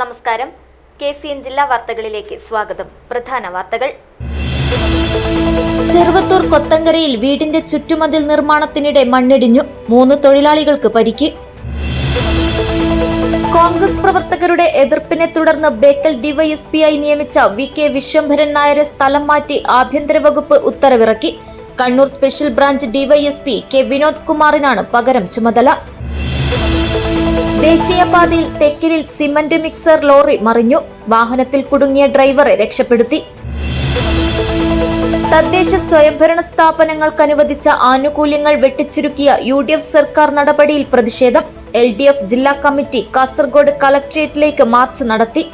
നമസ്കാരം. KCN ജില്ലാ വാർത്തകളിലേക്ക് സ്വാഗതം. പ്രധാന വാർത്തകൾ. ചെറുവത്തൂർ കൊത്തങ്കരയിൽ വീടിന്റെ ചുറ്റുമതിൽ നിർമ്മാണത്തിനിടെ മണ്ണിടിഞ്ഞു. 3 തൊഴിലാളികൾക്ക് പരിക്ക്. കോൺഗ്രസ് പ്രവർത്തകരുടെ എതിർപ്പിനെ തുടർന്ന് ബേക്കൽ ഡിവൈഎസ്പിയായി നിയമിച്ച VK വിശ്വംഭരൻ നായരെ സ്ഥലം മാറ്റി ആഭ്യന്തര വകുപ്പ് ഉത്തരവിറക്കി. Kannur special branch DYSP K Vinod കുമാറിനാണ് പകരം ചുമതല. ദേശീയപാതയിൽ തെക്കിലിൽ സിമന്റ് മിക്സർ ലോറി മറിഞ്ഞു. വാഹനത്തിൽ കുടുങ്ങിയ ഡ്രൈവറെ രക്ഷപ്പെടുത്തി. തദ്ദേശ സ്വയംഭരണ സ്ഥാപനങ്ങൾക്ക് അനുവദിച്ച ആനുകൂല്യങ്ങൾ വെട്ടിച്ചുരുക്കിയ UDF സർക്കാർ നടപടിയിൽ പ്രതിഷേധം. LDF ജില്ലാ കമ്മിറ്റി കാസർഗോഡ് കളക്ട്രേറ്റിലേക്ക് മാർച്ച് നടത്തി.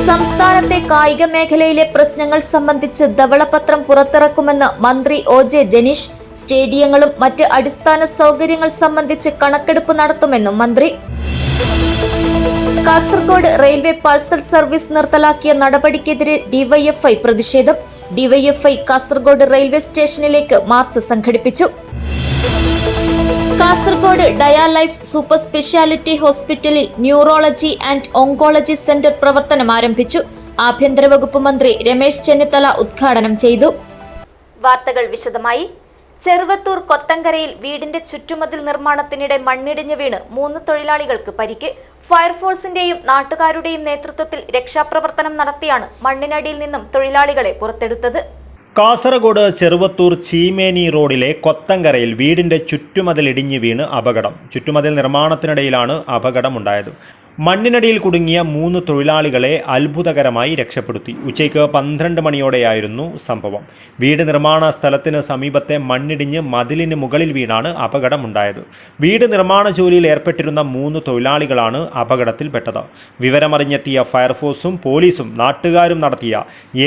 സംസ്ഥാനത്തെ കായിക മേഖലയിലെ പ്രശ്നങ്ങൾ സംബന്ധിച്ച് ധവളപത്രം പുറത്തിറക്കുമെന്ന് മന്ത്രി OJ ജനീഷ്. സ്റ്റേഡിയങ്ങളും മറ്റ് അടിസ്ഥാന സൗകര്യങ്ങൾ സംബന്ധിച്ച് കണക്കെടുപ്പ് നടത്തുമെന്നും മന്ത്രി. കാസർഗോഡ് റെയിൽവേ പാഴ്സൽ സർവീസ് നിർത്തലാക്കിയ നടപടിക്കെതിരെ DYFI പ്രതിഷേധം. DYFI കാസർഗോഡ് റെയിൽവേ സ്റ്റേഷനിലേക്ക് മാർച്ച് സംഘടിപ്പിച്ചു. കാസർഗോഡ് ഡയാലൈഫ് സൂപ്പർ സ്പെഷ്യാലിറ്റി ഹോസ്പിറ്റലിൽ ന്യൂറോളജി ആൻഡ് ഓങ്കോളജി സെന്റർ പ്രവർത്തനം ആരംഭിച്ചു. ആഭ്യന്തര വകുപ്പ് മന്ത്രി രമേശ് ചെന്നിത്തല ഉദ്ഘാടനം ചെയ്തു. വാർത്തകൾ വിശദമായി. ചെറുവത്തൂർ കൊത്തങ്കരയിൽ വീടിന്റെ ചുറ്റുമതിൽ നിർമ്മാണത്തിനിടെ മണ്ണിടിഞ്ഞു വീണ് 3 തൊഴിലാളികൾക്ക് പരിക്ക്. ഫയർഫോഴ്സിന്റെയും നാട്ടുകാരുടെയും നേതൃത്വത്തിൽ രക്ഷാപ്രവർത്തനം നടത്തിയാണ് മണ്ണിനടിയിൽ നിന്നും തൊഴിലാളികളെ പുറത്തെടുത്തത്. കാസർഗോഡ് ചെറുവത്തൂർ ചീമേനി റോഡിലെ കൊത്തങ്കരയിൽ വീടിന്റെ ചുറ്റുമതിൽ ഇടിഞ്ഞു വീണ് അപകടം. ചുറ്റുമതിൽ നിർമ്മാണത്തിനിടയിലാണ് അപകടമുണ്ടായത്. മണ്ണിനടിയിൽ കുടുങ്ങിയ 3 തൊഴിലാളികളെ അത്ഭുതകരമായി രക്ഷപ്പെടുത്തി. ഉച്ചയ്ക്ക് 12 മണിയോടെയായിരുന്നു സംഭവം. വീട് നിർമ്മാണ സ്ഥലത്തിന് സമീപത്തെ മണ്ണിടിഞ്ഞ് മതിലിന് മുകളിൽ വീണാണ് അപകടമുണ്ടായത്. വീട് നിർമ്മാണ ജോലിയിൽ ഏർപ്പെട്ടിരുന്ന 3 തൊഴിലാളികളാണ് അപകടത്തിൽപ്പെട്ടത്. വിവരമറിഞ്ഞെത്തിയ ഫയർഫോഴ്സും പോലീസും നാട്ടുകാരും നടത്തിയ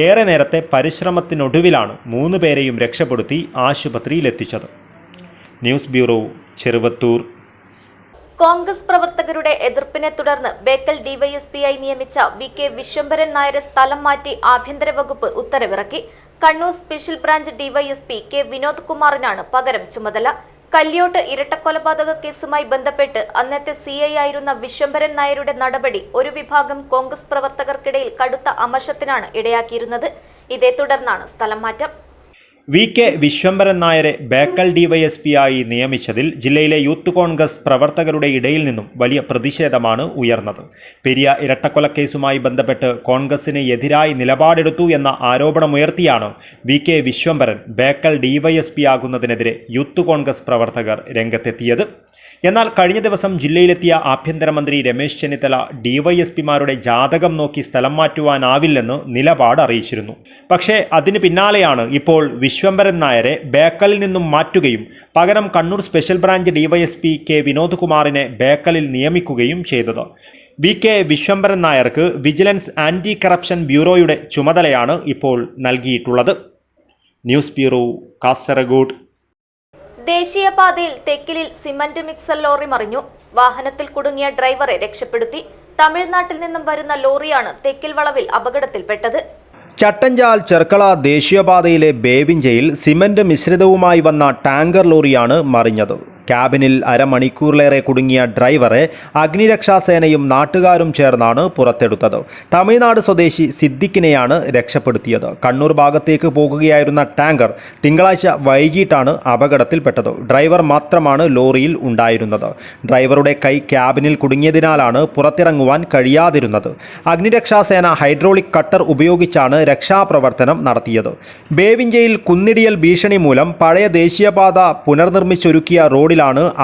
ഏറെ നേരത്തെ പരിശ്രമത്തിനൊടുവിലാണ് 3 പേരെയും രക്ഷപ്പെടുത്തി ആശുപത്രിയിലെത്തിച്ചത്. News bureau, Cheruvathur. കോൺഗ്രസ് പ്രവർത്തകരുടെ എതിർപ്പിനെ തുടർന്ന് ബേക്കൽ ഡിവൈഎസ്പിയായി നിയമിച്ച VK വിശ്വംഭരൻ നായരെ സ്ഥലം മാറ്റി ആഭ്യന്തര വകുപ്പ് ഉത്തരവിറക്കി. Kannur special branch DYSP K Vinod കുമാറിനാണ് പകരം ചുമതല. കല്യോട്ട് ഇരട്ടക്കൊലപാതക കേസുമായി ബന്ധപ്പെട്ട് അന്നത്തെ CI ആയിരുന്ന വിശ്വംഭരൻ നായരുടെ നടപടി ഒരു വിഭാഗം കോൺഗ്രസ് പ്രവർത്തകർക്കിടയിൽ കടുത്ത അമർഷത്തിനാണ് ഇടയാക്കിയിരുന്നത്. ഇതേ തുടർന്നാണ് സ്ഥലം മാറ്റം. VK വിശ്വംഭരൻ നായരെ ബേക്കൽ ഡിവൈഎസ്പിയായി നിയമിച്ചതിൽ ജില്ലയിലെ യൂത്ത് കോൺഗ്രസ് പ്രവർത്തകരുടെ ഇടയിൽ നിന്നും വലിയ പ്രതിഷേധമാണ് ഉയർന്നത്. പെരിയ ഇരട്ടക്കൊലക്കേസുമായി ബന്ധപ്പെട്ട് കോൺഗ്രസിന് എതിരായി നിലപാടെടുത്തു എന്ന ആരോപണമുയർത്തിയാണ് VK വിശ്വംഭരൻ ബേക്കൽ ഡിവൈഎസ്പിയാകുന്നതിനെതിരെ യൂത്ത് കോൺഗ്രസ് പ്രവർത്തകർ രംഗത്തെത്തിയത്. എന്നാൽ കഴിഞ്ഞ ദിവസം ജില്ലയിലെത്തിയ ആഭ്യന്തരമന്ത്രി രമേശ് ചെന്നിത്തല ഡിവൈഎസ്പിമാരുടെ ജാതകം നോക്കി സ്ഥലം മാറ്റുവാനാവില്ലെന്ന് നിലപാട് അറിയിച്ചിരുന്നു. പക്ഷേ അതിന് പിന്നാലെയാണ് ഇപ്പോൾ വിശ്വംഭരൻ നായരെ ബേക്കലിൽ നിന്നും മാറ്റുകയും പകരം Kannur special branch DYSP K Vinod കുമാറിനെ ബേക്കലിൽ നിയമിക്കുകയും ചെയ്തത്. VK വിശ്വംഭരൻ നായർക്ക് വിജിലൻസ് ആന്റി കറപ്ഷൻ ബ്യൂറോയുടെ ചുമതലയാണ് ഇപ്പോൾ നൽകിയിട്ടുള്ളത്. News bureau, Kasaragod. ദേശീയപാതയിൽ തെക്കിലിൽ സിമന്റ് മിക്സർ ലോറി മറിഞ്ഞു. വാഹനത്തിൽ കുടുങ്ങിയ ഡ്രൈവറെ രക്ഷപ്പെടുത്തി. തമിഴ്നാട്ടിൽ നിന്നും വരുന്ന ലോറിയാണ് തെക്കിൽ വളവിൽ അപകടത്തിൽപ്പെട്ടത്. ചട്ടഞ്ചാൽ ചെർക്കള ദേശീയപാതയിലെ ബേവിഞ്ചയിൽ സിമന്റ് മിശ്രിതവുമായി വന്ന ടാങ്കർ ലോറിയാണ് മറിഞ്ഞത്. ക്യാബിനിൽ അരമണിക്കൂറിലേറെ കുടുങ്ങിയ ഡ്രൈവറെ അഗ്നിരക്ഷാസേനയും നാട്ടുകാരും ചേർന്നാണ് പുറത്തെടുത്തത്. തമിഴ്നാട് സ്വദേശി സിദ്ദിഖിനെയാണ് രക്ഷപ്പെടുത്തിയത്. കണ്ണൂർ ഭാഗത്തേക്ക് പോകുകയായിരുന്ന ടാങ്കർ തിങ്കളാഴ്ച വൈകിട്ടാണ് അപകടത്തിൽപ്പെട്ടത്. ഡ്രൈവർ മാത്രമാണ് ലോറിയിൽ ഉണ്ടായിരുന്നത്. ഡ്രൈവറുടെ കൈ ക്യാബിനിൽ കുടുങ്ങിയതിനാലാണ് പുറത്തിറങ്ങുവാൻ കഴിയാതിരുന്നത്. അഗ്നിരക്ഷാസേന ഹൈഡ്രോളിക് കട്ടർ ഉപയോഗിച്ചാണ് രക്ഷാപ്രവർത്തനം നടത്തിയത്. ബേവിഞ്ചയിൽ കുന്നിടിയൽ ഭീഷണി മൂലം പഴയ ദേശീയപാത പുനർനിർമ്മിച്ചൊരുക്കിയ റോഡിലാണ്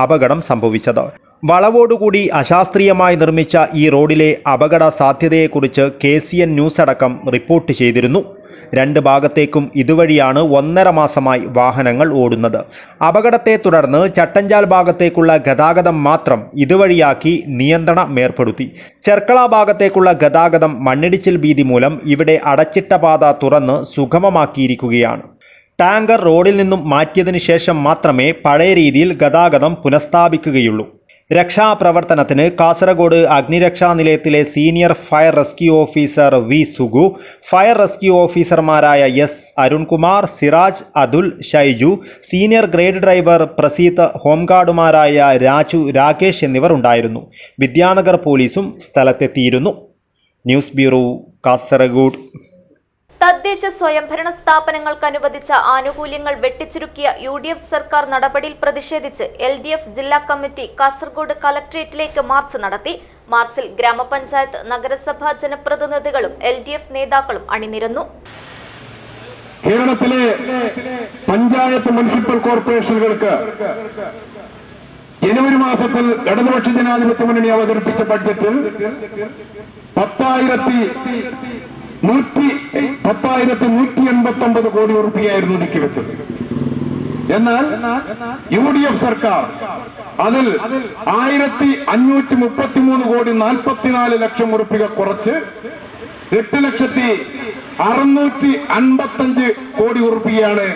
അപകടം സംഭവിച്ചത്. വളവോടുകൂടി അശാസ്ത്രീയമായി നിർമ്മിച്ച ഈ റോഡിലെ അപകട സാധ്യതയെക്കുറിച്ച് KCN ന്യൂസ് അടക്കം റിപ്പോർട്ട് ചെയ്തിരുന്നു. 2 ഭാഗത്തേക്കും ഇതുവഴിയാണ് 1.5 മാസമായി വാഹനങ്ങൾ ഓടുന്നത്. അപകടത്തെ തുടർന്ന് ചട്ടഞ്ചാൽ ഭാഗത്തേക്കുള്ള ഗതാഗതം മാത്രം ഇതുവഴിയാക്കി നിയന്ത്രണം ഏർപ്പെടുത്തി. ചെർക്കള ഭാഗത്തേക്കുള്ള ഗതാഗതം മണ്ണിടിച്ചിൽ ഭീതി മൂലം ഇവിടെ അടച്ചിട്ട പാത തുറന്ന് സുഗമമാക്കിയിരിക്കുകയാണ്. ടാങ്കർ റോഡിൽ നിന്നും മാറ്റിയതിനു ശേഷം മാത്രമേ പഴയ രീതിയിൽ ഗതാഗതം പുനഃസ്ഥാപിക്കുകയുള്ളൂ. രക്ഷാപ്രവർത്തനത്തിന് കാസർഗോഡ് അഗ്നിരക്ഷാ നിലയത്തിലെ senior fire rescue officer V Sugu, fire rescue ഓഫീസർമാരായ S Arunkumar, Siraj, Athul, Shaiju, senior grade driver Praseeth, ഹോംഗാർഡുമാരായ രാജു, രാകേഷ് എന്നിവർ ഉണ്ടായിരുന്നു. വിദ്യാനഗർ പോലീസും സ്ഥലത്തെത്തിയിരുന്നു. News bureau, Kasaragod. തദ്ദേശ സ്വയംഭരണ സ്ഥാപനങ്ങൾക്ക് അനുവദിച്ച ആനുകൂല്യങ്ങൾ വെട്ടിച്ചുരുക്കിയ UDF സർക്കാർ നടപടിയിൽ പ്രതിഷേധിച്ച് LDF ജില്ലാ കമ്മിറ്റി കാസർഗോഡ് കളക്ടറേറ്റിലേക്ക് മാർച്ച് നടത്തി. മാർച്ചിൽ ഗ്രാമപഞ്ചായത്ത്, നഗരസഭാ ജനപ്രതിനിധികളും LDF നേതാക്കളും അണിനിരന്നു. കേരളത്തിലെ പഞ്ചായത്ത് മുനിസിപ്പൽ കോർപ്പറേഷനുകൾക്ക് ജനുവരി മാസത്തിൽ ഇടതുപക്ഷ ജനാധിപത്യ മുന്നണി അവതരിപ്പിച്ച ബഡ്ജറ്റിൽ 10,189 കോടി രൂപയായിരുന്നു നീക്കിവെച്ചത്. എന്നാൽ UDF സർക്കാർ അതിൽ 1,533 കോടി 44 ലക്ഷം രൂപ കുറച്ച് 8,655 കോടി രൂപയാണ്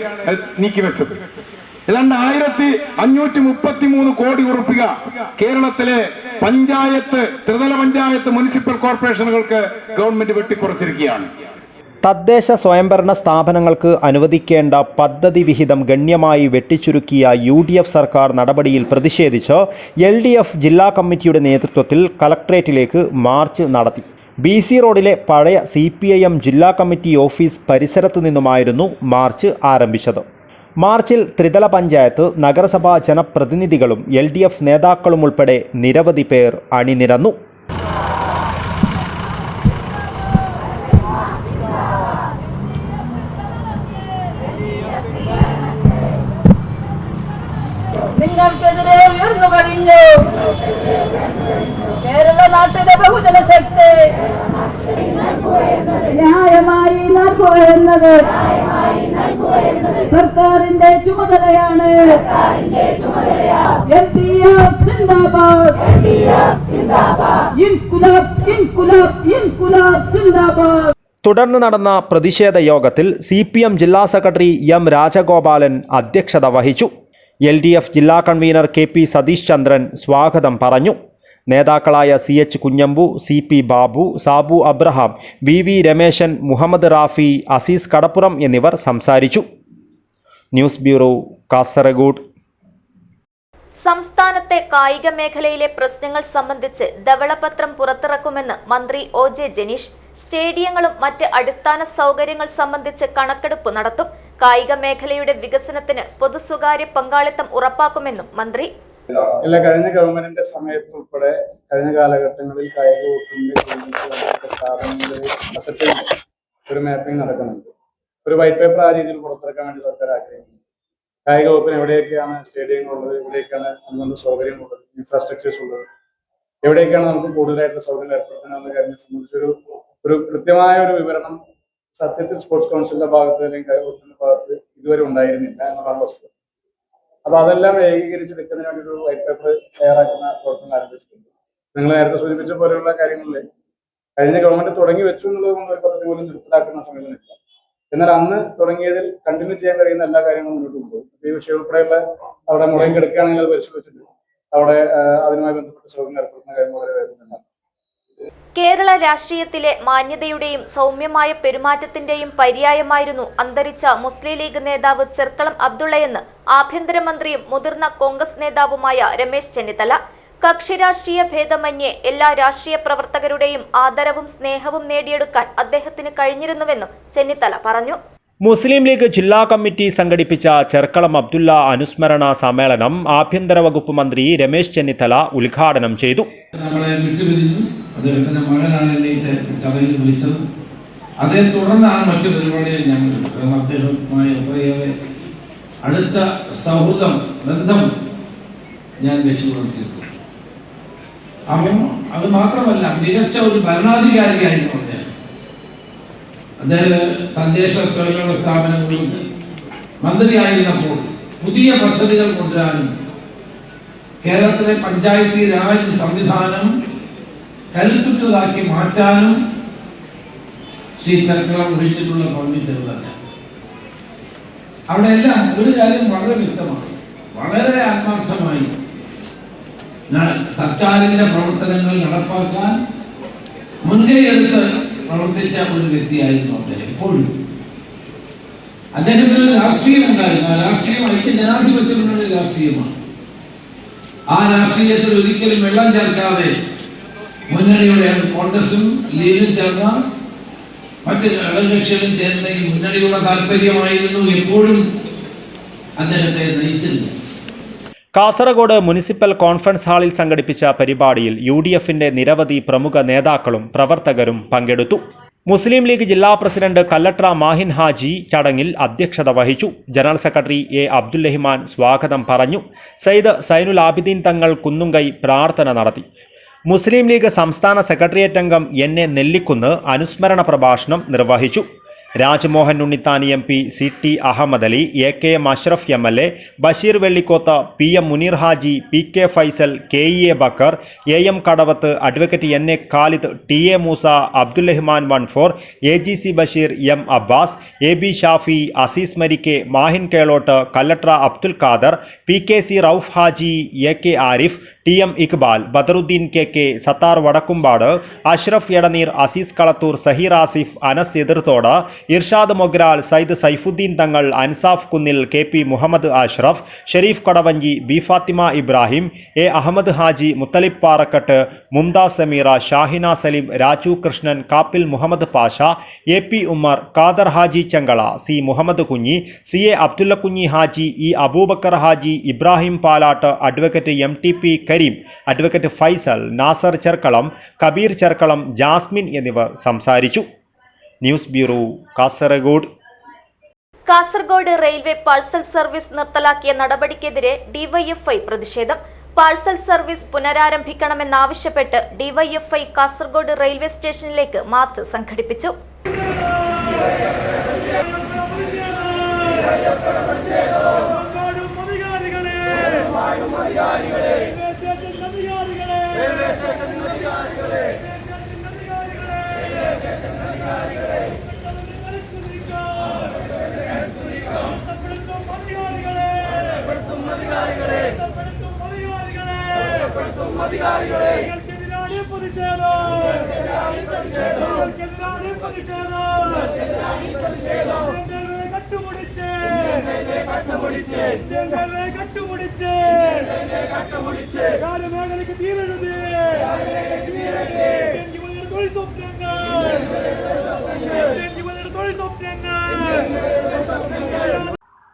നീക്കിവെച്ചത്. ഏതാണ്ട് 1,533 കോടി രൂപ കേരളത്തിലെ പഞ്ചായത്ത്, ത്രിതല പഞ്ചായത്ത്, മുനിസിപ്പൽ കോർപ്പറേഷനുകൾക്ക് ഗവൺമെന്റ് വെട്ടിക്കുറച്ചിരിക്കുകയാണ്. തദ്ദേശ സ്വയംഭരണ സ്ഥാപനങ്ങൾക്ക് അനുവദിക്കേണ്ട പദ്ധതി വിഹിതം ഗണ്യമായി വെട്ടിച്ചുരുക്കിയ UDF സർക്കാർ നടപടിയിൽ പ്രതിഷേധിച്ച് LDF ജില്ലാ കമ്മിറ്റിയുടെ നേതൃത്വത്തിൽ കളക്ടറേറ്റിലേക്ക് മാർച്ച് നടത്തി. BC റോഡിലെ പഴയ CPIM ജില്ലാ കമ്മിറ്റി ഓഫീസ് പരിസരത്തു നിന്നുമായിരുന്നു മാർച്ച് ആരംഭിച്ചത്. മാർച്ചിൽ ത്രിതല പഞ്ചായത്ത്, നഗരസഭാ ജനപ്രതിനിധികളും LDF നേതാക്കളും ഉൾപ്പെടെ നിരവധി പേർ അണിനിരന്നു. നിങ്ങൾക്കെതിരെ ഉയർന്നു കഴിഞ്ഞു കേരള നാട്ടിലെ ബഹുജനശക്തി. ന്യായമായി നൽകുക എന്നത് സർക്കാരിന്റെ ചുമതലയാണ്. LDF സിന്ദാബാദ്, ഇൻകുലാബ്, ഇൻകുലാബ്, ഇൻകുലാബ് സിന്ദാബാദ്. തുടർന്ന് നടന്ന പ്രതിഷേധ യോഗത്തിൽ CPM ജില്ലാ സെക്രട്ടറി M രാജഗോപാലൻ അധ്യക്ഷത വഹിച്ചു. LDF ജില്ലാ കൺവീനർ KP സതീഷ് ചന്ദ്രൻ സ്വാഗതം പറഞ്ഞു. നേതാക്കളായ CH Kunhambu, CP Babu, Sabu Abraham, VV Rameshan, Muhammad Rafi, Azeez Kadappuram എന്നിവർ സംസാരിച്ചു. News bureau, Kasaragod. സംസ്ഥാനത്തെ കായിക മേഖലയിലെ പ്രശ്നങ്ങൾ സംബന്ധിച്ച് ധവളപത്രം പുറത്തിറക്കുമെന്ന് മന്ത്രി OJ ജനീഷ്. സ്റ്റേഡിയങ്ങളും മറ്റ് അടിസ്ഥാന സൗകര്യങ്ങൾ സംബന്ധിച്ച് കണക്കെടുപ്പ് നടത്തും. കായിക മേഖലയുടെ വികസനത്തിന് പൊതു സ്വകാര്യ പങ്കാളിത്തം ഉറപ്പാക്കുമെന്നും മന്ത്രി. കഴിഞ്ഞ ഗവൺമെന്റിന്റെ സമയത്ത് ഉൾപ്പെടെ കഴിഞ്ഞ കാലഘട്ടങ്ങളിൽ കായിക വകുപ്പിന്റെ സ്ഥാപനങ്ങളിൽ ഒരു മാപ്പിംഗ് നടക്കുന്നുണ്ട്. ഒരു വൈറ്റ് പേപ്പർ ആ രീതിയിൽ പുറത്തിറക്കാൻ വേണ്ടി സർക്കാർ ആഗ്രഹിക്കുന്നു. കായിക വകുപ്പിന് എവിടെയൊക്കെയാണ് സ്റ്റേഡിയങ്ങളുള്ളത്, എവിടെയൊക്കെയാണ് അനുബന്ധ സൗകര്യങ്ങളുള്ളത്, ഇൻഫ്രാസ്ട്രക്ചേഴ്സ് ഉള്ളത്, എവിടെയൊക്കെയാണ് നമുക്ക് കൂടുതലായിട്ടുള്ള സൗകര്യം ഏർപ്പെടുത്തുന്ന കാര്യത്തെ സംബന്ധിച്ചൊരു കൃത്യമായ ഒരു വിവരണം സത്യത്തിൽ സ്പോർട്സ് കൗൺസിലിന്റെ ഭാഗത്ത് അല്ലെങ്കിൽ കായിക വകുപ്പിന്റെ ഭാഗത്ത് ഇതുവരെ ഉണ്ടായിരുന്നില്ല എന്നുള്ളതാണ് വസ്തുത. അപ്പൊ അതെല്ലാം ഏകീകരിച്ചെടുക്കുന്നതിന് വേണ്ടി ഒരു വൈറ്റ് പേപ്പർ തയ്യാറാക്കുന്ന പ്രവർത്തനം ആരംഭിച്ചിട്ടുണ്ട്. നിങ്ങൾ നേരത്തെ സൂചിപ്പിച്ച പോലെയുള്ള കാര്യങ്ങളിൽ കഴിഞ്ഞ ഗവൺമെന്റ് തുടങ്ങി വെച്ചു എന്നുള്ളത് കൊണ്ട് ഒരു പദ്ധതി പോലും നിർത്തലാക്കുന്ന സമയത്തിനില്ല. എന്നാൽ അന്ന് തുടങ്ങിയതിൽ കണ്ടിന്യൂ ചെയ്യാൻ കഴിയുന്ന എല്ലാ കാര്യങ്ങളും മുന്നോട്ട് കൊണ്ടുപോകും. ഈ വിഷയം ഉൾപ്പെടെയുള്ള അവിടെ മുടങ്ങി കിടക്കുകയാണെങ്കിൽ അത് പരിശോധിച്ചിട്ട് അവിടെ അതുമായി ബന്ധപ്പെട്ട സൗകര്യം ഏർപ്പെടുത്തുന്ന കാര്യം വളരെ വേഗത്തിലാണ്. കേരള രാഷ്ട്രീയത്തിലെ മാന്യതയുടെയും സൗമ്യമായ പെരുമാറ്റത്തിന്റെയും പര്യായമായിരുന്നു അന്തരിച്ച മുസ്ലിം ലീഗ് നേതാവ് ചെർക്കളം അബ്ദുള്ളയെന്ന് ആഭ്യന്തരമന്ത്രിയും മുതിർന്ന കോൺഗ്രസ് നേതാവുമായ രമേശ് ചെന്നിത്തല. കക്ഷി രാഷ്ട്രീയ ഭേദമന്യേ എല്ലാ രാഷ്ട്രീയ പ്രവർത്തകരുടെയും ആദരവും സ്നേഹവും നേടിയെടുക്കാൻ അദ്ദേഹത്തിന് കഴിഞ്ഞിരുന്നുവെന്നും ചെന്നിത്തല പറഞ്ഞു. മുസ്ലിം ലീഗ് ജില്ലാ കമ്മിറ്റി സംഘടിപ്പിച്ച ചെർക്കളം അബ്ദുള്ള അനുസ്മരണ സമ്മേളനം ആഭ്യന്തര വകുപ്പ് മന്ത്രി രമേശ് ചെന്നിത്തല ഉദ്ഘാടനം ചെയ്തു. നമ്മളെ വിട്ടുപിരിഞ്ഞു. അദ്ദേഹത്തിന്റെ മകനാണ് എന്നെ ഈ ചടങ്ങിൽ വിളിച്ചത്. അതേ തുടർന്നാണ് മറ്റു പരിപാടികൾ ഞങ്ങൾ അദ്ദേഹവുമായി എത്രയേറെ അടുത്ത സൗഹൃദം ബന്ധം ഞാൻ വെച്ചു പുലർത്തിയിരുന്നു. അപ്പം അത് മാത്രമല്ല, മികച്ച ഒരു ഭരണാധികാരിയായിരുന്നു അദ്ദേഹം. അദ്ദേഹം തദ്ദേശ സ്വയംഭരണ സ്ഥാപനങ്ങളിൽ മന്ത്രിയായിരുന്നപ്പോൾ പുതിയ പദ്ധതികൾ കൊണ്ടുവരാനും കേരളത്തിലെ പഞ്ചായത്തി രാജ് സംവിധാനം കരുത്തുറ്റതാക്കി മാറ്റാനും ശ്രീ ചെർക്കളം വഹിച്ചിട്ടുള്ള പങ്ക് ചെറുതല്ല. അവിടെ എല്ലാം ഒരു കാര്യം വളരെ വ്യക്തമാണ്. വളരെ ആത്മാർത്ഥമായി സർക്കാരിന്റെ പ്രവർത്തനങ്ങൾ നടപ്പാക്കാൻ മുൻകൈയെടുത്ത് പ്രവർത്തിച്ച ഒരു വ്യക്തിയായിരുന്നു അദ്ദേഹം. എപ്പോഴും അദ്ദേഹത്തിന് രാഷ്ട്രീയം ഉണ്ടായിരുന്നു. ആ രാഷ്ട്രീയം ഐക്യ ജനാധിപത്യത്തിനുള്ള രാഷ്ട്രീയമാണ്. ആ രാഷ്ട്രീയത്തിൽ ഒരിക്കലും വെള്ളം ചേർക്കാതെ മുന്നണിയുടെ കോൺഗ്രസും ലീഗും ചേർന്ന മറ്റ് ഘടകകക്ഷികളും ചേർന്ന ഈ മുന്നണിയുടെ താല്പര്യമായിരുന്നു എപ്പോഴും അദ്ദേഹത്തെ നയിച്ചിരുന്നത്. കാസർഗോഡ് മുനിസിപ്പൽ കോൺഫറൻസ് ഹാളിൽ സംഘടിപ്പിച്ച പരിപാടിയിൽ UDFന്റെ നിരവധി പ്രമുഖ നേതാക്കളും പ്രവർത്തകരും പങ്കെടുത്തു. മുസ്ലിം ലീഗ് ജില്ലാ പ്രസിഡന്റ് കല്ലട്ര മാഹിൻ ഹാജി ചടങ്ങിൽ അധ്യക്ഷത വഹിച്ചു. General secretary A. അബ്ദുൽ സ്വാഗതം പറഞ്ഞു. സയ്യിദ് സൈനുൽ ആബിദീൻ തങ്ങൾ കുന്നുങ്കൈ പ്രാർത്ഥന നടത്തി. മുസ്ലിം ലീഗ് സംസ്ഥാന സെക്രട്ടേറിയറ്റ് അംഗം NA നെല്ലിക്കുന്ന് അനുസ്മരണ പ്രഭാഷണം നിർവഹിച്ചു. രാജ്മോഹൻ ഉണ്ണിത്താനി MP, CT Ahammad Ali, AKM Ashraf MLA, Basheer Vellikkoth, PM Muneer Haji, PK Faisal, KEA Bakkar, AM Kadavath, advocate NA Khalid, TA Moosa, Abdul 14, AGC Basheer, M Abbas, AB Shafi, Azeez Marikke, Mahin Kelot, Kallatra Abdul Khader, PKC Rauf Haji, AK Arif, TM Iqbal, Badaruddin KK, Sathar Vadakkumpad, Ashraf Edaneer, Azeez Kalathur, Zaheer Asif, Anas Ethirthode, Irshad Mogral, Sayyid Saifuddin Thangal, Ansaf Kunnil, KP Muhammad Ashraf, Sharif കടവഞ്ചി, B Fathima Ibrahim, A Ahmed Haji, Muthalib പാറക്കട്ട്, Mumtaz Sameera, Shahina Saleem, Raju Krishnan, Kappil Muhammad Pasha, AP Ummer, Khader Haji Chengala, C Muhammad Kunhi, CA Abdulla Kunhi Haji, E Aboobacker Haji, Ibrahim Palatt, advocate MTP Kareem, advocate Faisal, Nasar Cherkalam, Kabeer Cherkalam, Jasmin എന്നിവർ സംസാരിച്ചു. News bureau Kasaragod. Kasaragod railway parcel service നിർത്തലാക്കിയ നടപടിക്കെതിരെ DYFI പ്രതിഷേധം. Parcel service പുനരാരംഭിക്കണമെന്നാവശ്യപ്പെട്ട് DYFI Kasaragod railway സ്റ്റേഷനിലേക്ക് march സംഘടിപ്പിച്ചു.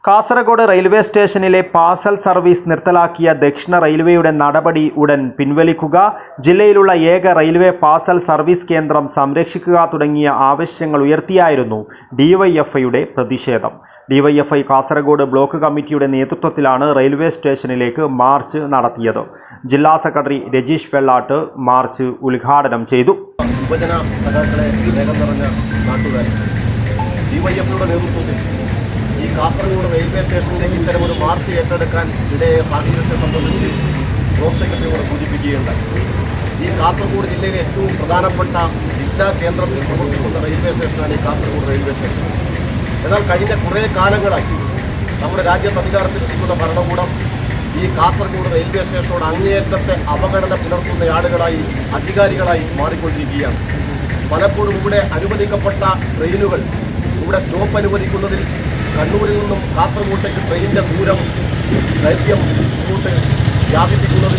Kasaragod railway സ്റ്റേഷനിലെ parcel service നിർത്തലാക്കിയ ദക്ഷിണ റെയിൽവേയുടെ നടപടി ഉടൻ പിൻവലിക്കുക, ജില്ലയിലുള്ള ഏക റെയിൽവേ പാർസൽ സർവീസ് കേന്ദ്രം സംരക്ഷിക്കുക തുടങ്ങിയ ആവശ്യങ്ങൾ ഉയർത്തിയായിരുന്നു DYFIയുടെ പ്രതിഷേധം. DYFI കാസർഗോഡ് ബ്ലോക്ക് കമ്മിറ്റിയുടെ നേതൃത്വത്തിലാണ് റെയിൽവേ സ്റ്റേഷനിലേക്ക് മാർച്ച് നടത്തിയത്. ജില്ലാ സെക്രട്ടറി രജീഷ് വെള്ളാട്ട് മാർച്ച് ഉദ്ഘാടനം ചെയ്തു. യുവജന സഖാക്കളെ സ്നേഹം നിറഞ്ഞ നാട്ടുകാർ, DYFIയുടെ നേതൃത്വത്തിൽ ഈ കാസർഗോഡ് റെയിൽവേ സ്റ്റേഷനിലേക്ക് ഇത്തരമൊരു മാർച്ച് ഏറ്റെടുക്കാൻ ഇടയായ സാഹചര്യത്തെ സംബന്ധിച്ച് ബ്ലോക്ക് സെക്രട്ടറിയോട് സൂചിപ്പിക്കുകയുണ്ടായി. ഈ കാസർഗോഡ് ജില്ലയിലെ ഏറ്റവും പ്രധാനപ്പെട്ട ജില്ലാ കേന്ദ്രത്തിൽ പ്രവർത്തിക്കുന്ന റെയിൽവേ സ്റ്റേഷനാണ് ഈ കാസർഗോഡ് റെയിൽവേ സ്റ്റേഷൻ. എന്നാൽ കഴിഞ്ഞ കുറേ കാലങ്ങളായി നമ്മുടെ രാജ്യത്ത് അധികാരത്തിലിരിക്കുന്ന ഭരണകൂടം ഈ കാസർഗോഡ് റെയിൽവേ സ്റ്റേഷനോട് അങ്ങേയറ്റത്തെ അവഗണന പുലർത്തുന്ന ആളുകളായി, അധികാരികളായി മാറിക്കൊണ്ടിരിക്കുകയാണ്. പലപ്പോഴും ഇവിടെ അനുവദിക്കപ്പെട്ട ട്രെയിനുകൾ ഇവിടെ സ്റ്റോപ്പ് അനുവദിക്കുന്നതിൽ കണ്ണൂരിൽ നിന്നും കാസർഗോട്ടേക്ക് ട്രെയിനിൻ്റെ ദൈർഘ്യം ഇങ്ങോട്ട് വ്യാപിപ്പിക്കുന്നത്,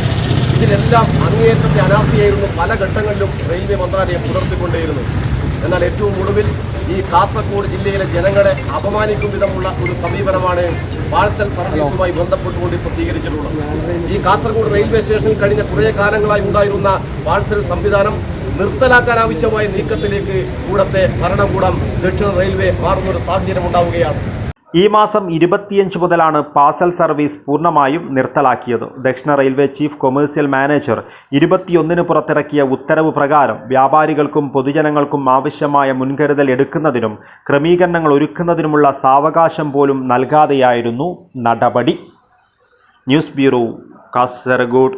ഇതിനെല്ലാം അങ്ങേയറ്റത്തെ അനാസ്ഥയായിരുന്നു പല ഘട്ടങ്ങളിലും റെയിൽവേ മന്ത്രാലയം പുലർത്തിക്കൊണ്ടേയിരുന്നു. എന്നാൽ ഏറ്റവും ഒടുവിൽ ഈ കാസർഗോഡ് ജില്ലയിലെ ജനങ്ങളെ അപമാനിക്കും വിധമുള്ള ഒരു സമീപനമാണ് പാഴ്സൽ സർവീസുമായി ബന്ധപ്പെട്ടുകൊണ്ട് ഇപ്പോൾ സ്വീകരിച്ചിട്ടുള്ളത്. ഈ കാസർഗോഡ് റെയിൽവേ സ്റ്റേഷനിൽ കഴിഞ്ഞ കുറേ കാലങ്ങളായി ഉണ്ടായിരുന്ന പാഴ്സൽ സംവിധാനം നിർത്തലാക്കാൻ ആവശ്യമായ നീക്കത്തിലേക്ക് ഇവിടുത്തെ ഭരണകൂടം ദക്ഷിണ റെയിൽവേ മാറുന്നൊരു സാഹചര്യം ഉണ്ടാവുകയാണ്. ഈ മാസം 25 മുതലാണ് പാർസൽ സർവീസ് പൂർണ്ണമായും നിർത്തലാക്കിയത്. ദക്ഷിണ റെയിൽവേ ചീഫ് കൊമേഴ്സ്യൽ മാനേജർ 21 പുറത്തിറക്കിയ ഉത്തരവ് പ്രകാരം വ്യാപാരികൾക്കും പൊതുജനങ്ങൾക്കും ആവശ്യമായ മുൻകരുതൽ എടുക്കുന്നതിനും ക്രമീകരണങ്ങൾ ഒരുക്കുന്നതിനുമുള്ള സാവകാശം പോലും നൽകാതെയായിരുന്നു നടപടി. News bureau Kasaragod.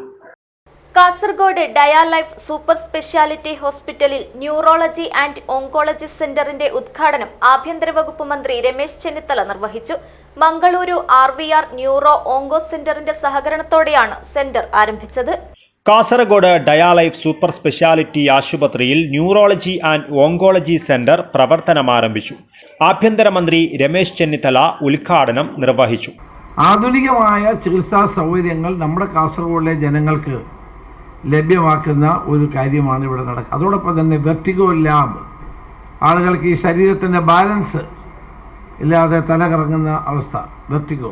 Kasaragod Dialife super speciality ഹോസ്പിറ്റലിൽ ന്യൂറോളജി ആൻഡ് ഓങ്കോളജി സെന്ററിന്റെ ഉദ്ഘാടനം ആഭ്യന്തര വകുപ്പ് മന്ത്രി രമേശ് ചെന്നിത്തല നിർവഹിച്ചു. മംഗളൂരു RVR ന്യൂറോ ഓങ്കോ സെന്ററിന്റെ സഹകരണത്തോടെയാണ് സെന്റർ ആരംഭിച്ചത്. കാസർഗോഡ് ഡയാലൈഫ് സൂപ്പർ സ്പെഷ്യാലിറ്റി ആശുപത്രിയിൽ ന്യൂറോളജി ആൻഡ് ഓങ്കോളജി സെന്റർ പ്രവർത്തനമാരംഭിച്ചു. ആഭ്യന്തരമന്ത്രി രമേശ് ചെന്നിത്തല ഉദ്ഘാടനം നിർവഹിച്ചു. ആധുനികമായ ചികിത്സാ സൗകര്യങ്ങൾ നമ്മുടെ കാസർഗോഡിലെ ജനങ്ങൾക്ക് ലഭ്യമാക്കുന്ന ഒരു കാര്യമാണ് ഇവിടെ നടക്കുന്നത്. അതോടൊപ്പം തന്നെ വെർട്ടിഗോ ലാബ്, ആളുകൾക്ക് ഈ ശരീരത്തിൻ്റെ ബാലൻസ് ഇല്ലാതെ തല കറങ്ങുന്ന അവസ്ഥ, വെർട്ടിഗോ,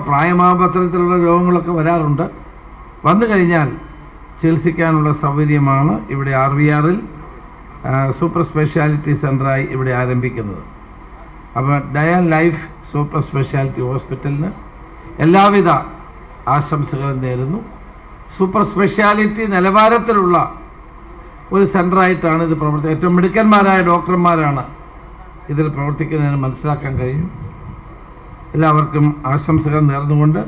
പ്രായമാപത്രത്തിലുള്ള രോഗങ്ങളൊക്കെ വരാറുണ്ട്. വന്നു കഴിഞ്ഞാൽ ചികിത്സിക്കാനുള്ള സൗകര്യമാണ് ഇവിടെ RVRൽ സൂപ്പർ സ്പെഷ്യാലിറ്റി സെൻ്ററായി ഇവിടെ ആരംഭിക്കുന്നത്. അപ്പോൾ ഡയൽ ലൈഫ് സൂപ്പർ സ്പെഷ്യാലിറ്റി ഹോസ്പിറ്റലിന് എല്ലാവിധ ആശംസകളും നേരുന്നു. സൂപ്പർ സ്പെഷ്യാലിറ്റി നിലവാരത്തിലുള്ള ഒരു സെൻ്ററായിട്ടാണ് ഇത് പ്രവർത്തിക്കുന്നത്. ഏറ്റവും മിടുക്കന്മാരായ ഡോക്ടർമാരാണ് ഇതിൽ പ്രവർത്തിക്കുന്നതിന് മനസ്സിലാക്കാൻ കഴിഞ്ഞു. എല്ലാവർക്കും ആശംസകൾ നേർന്നുകൊണ്ട്,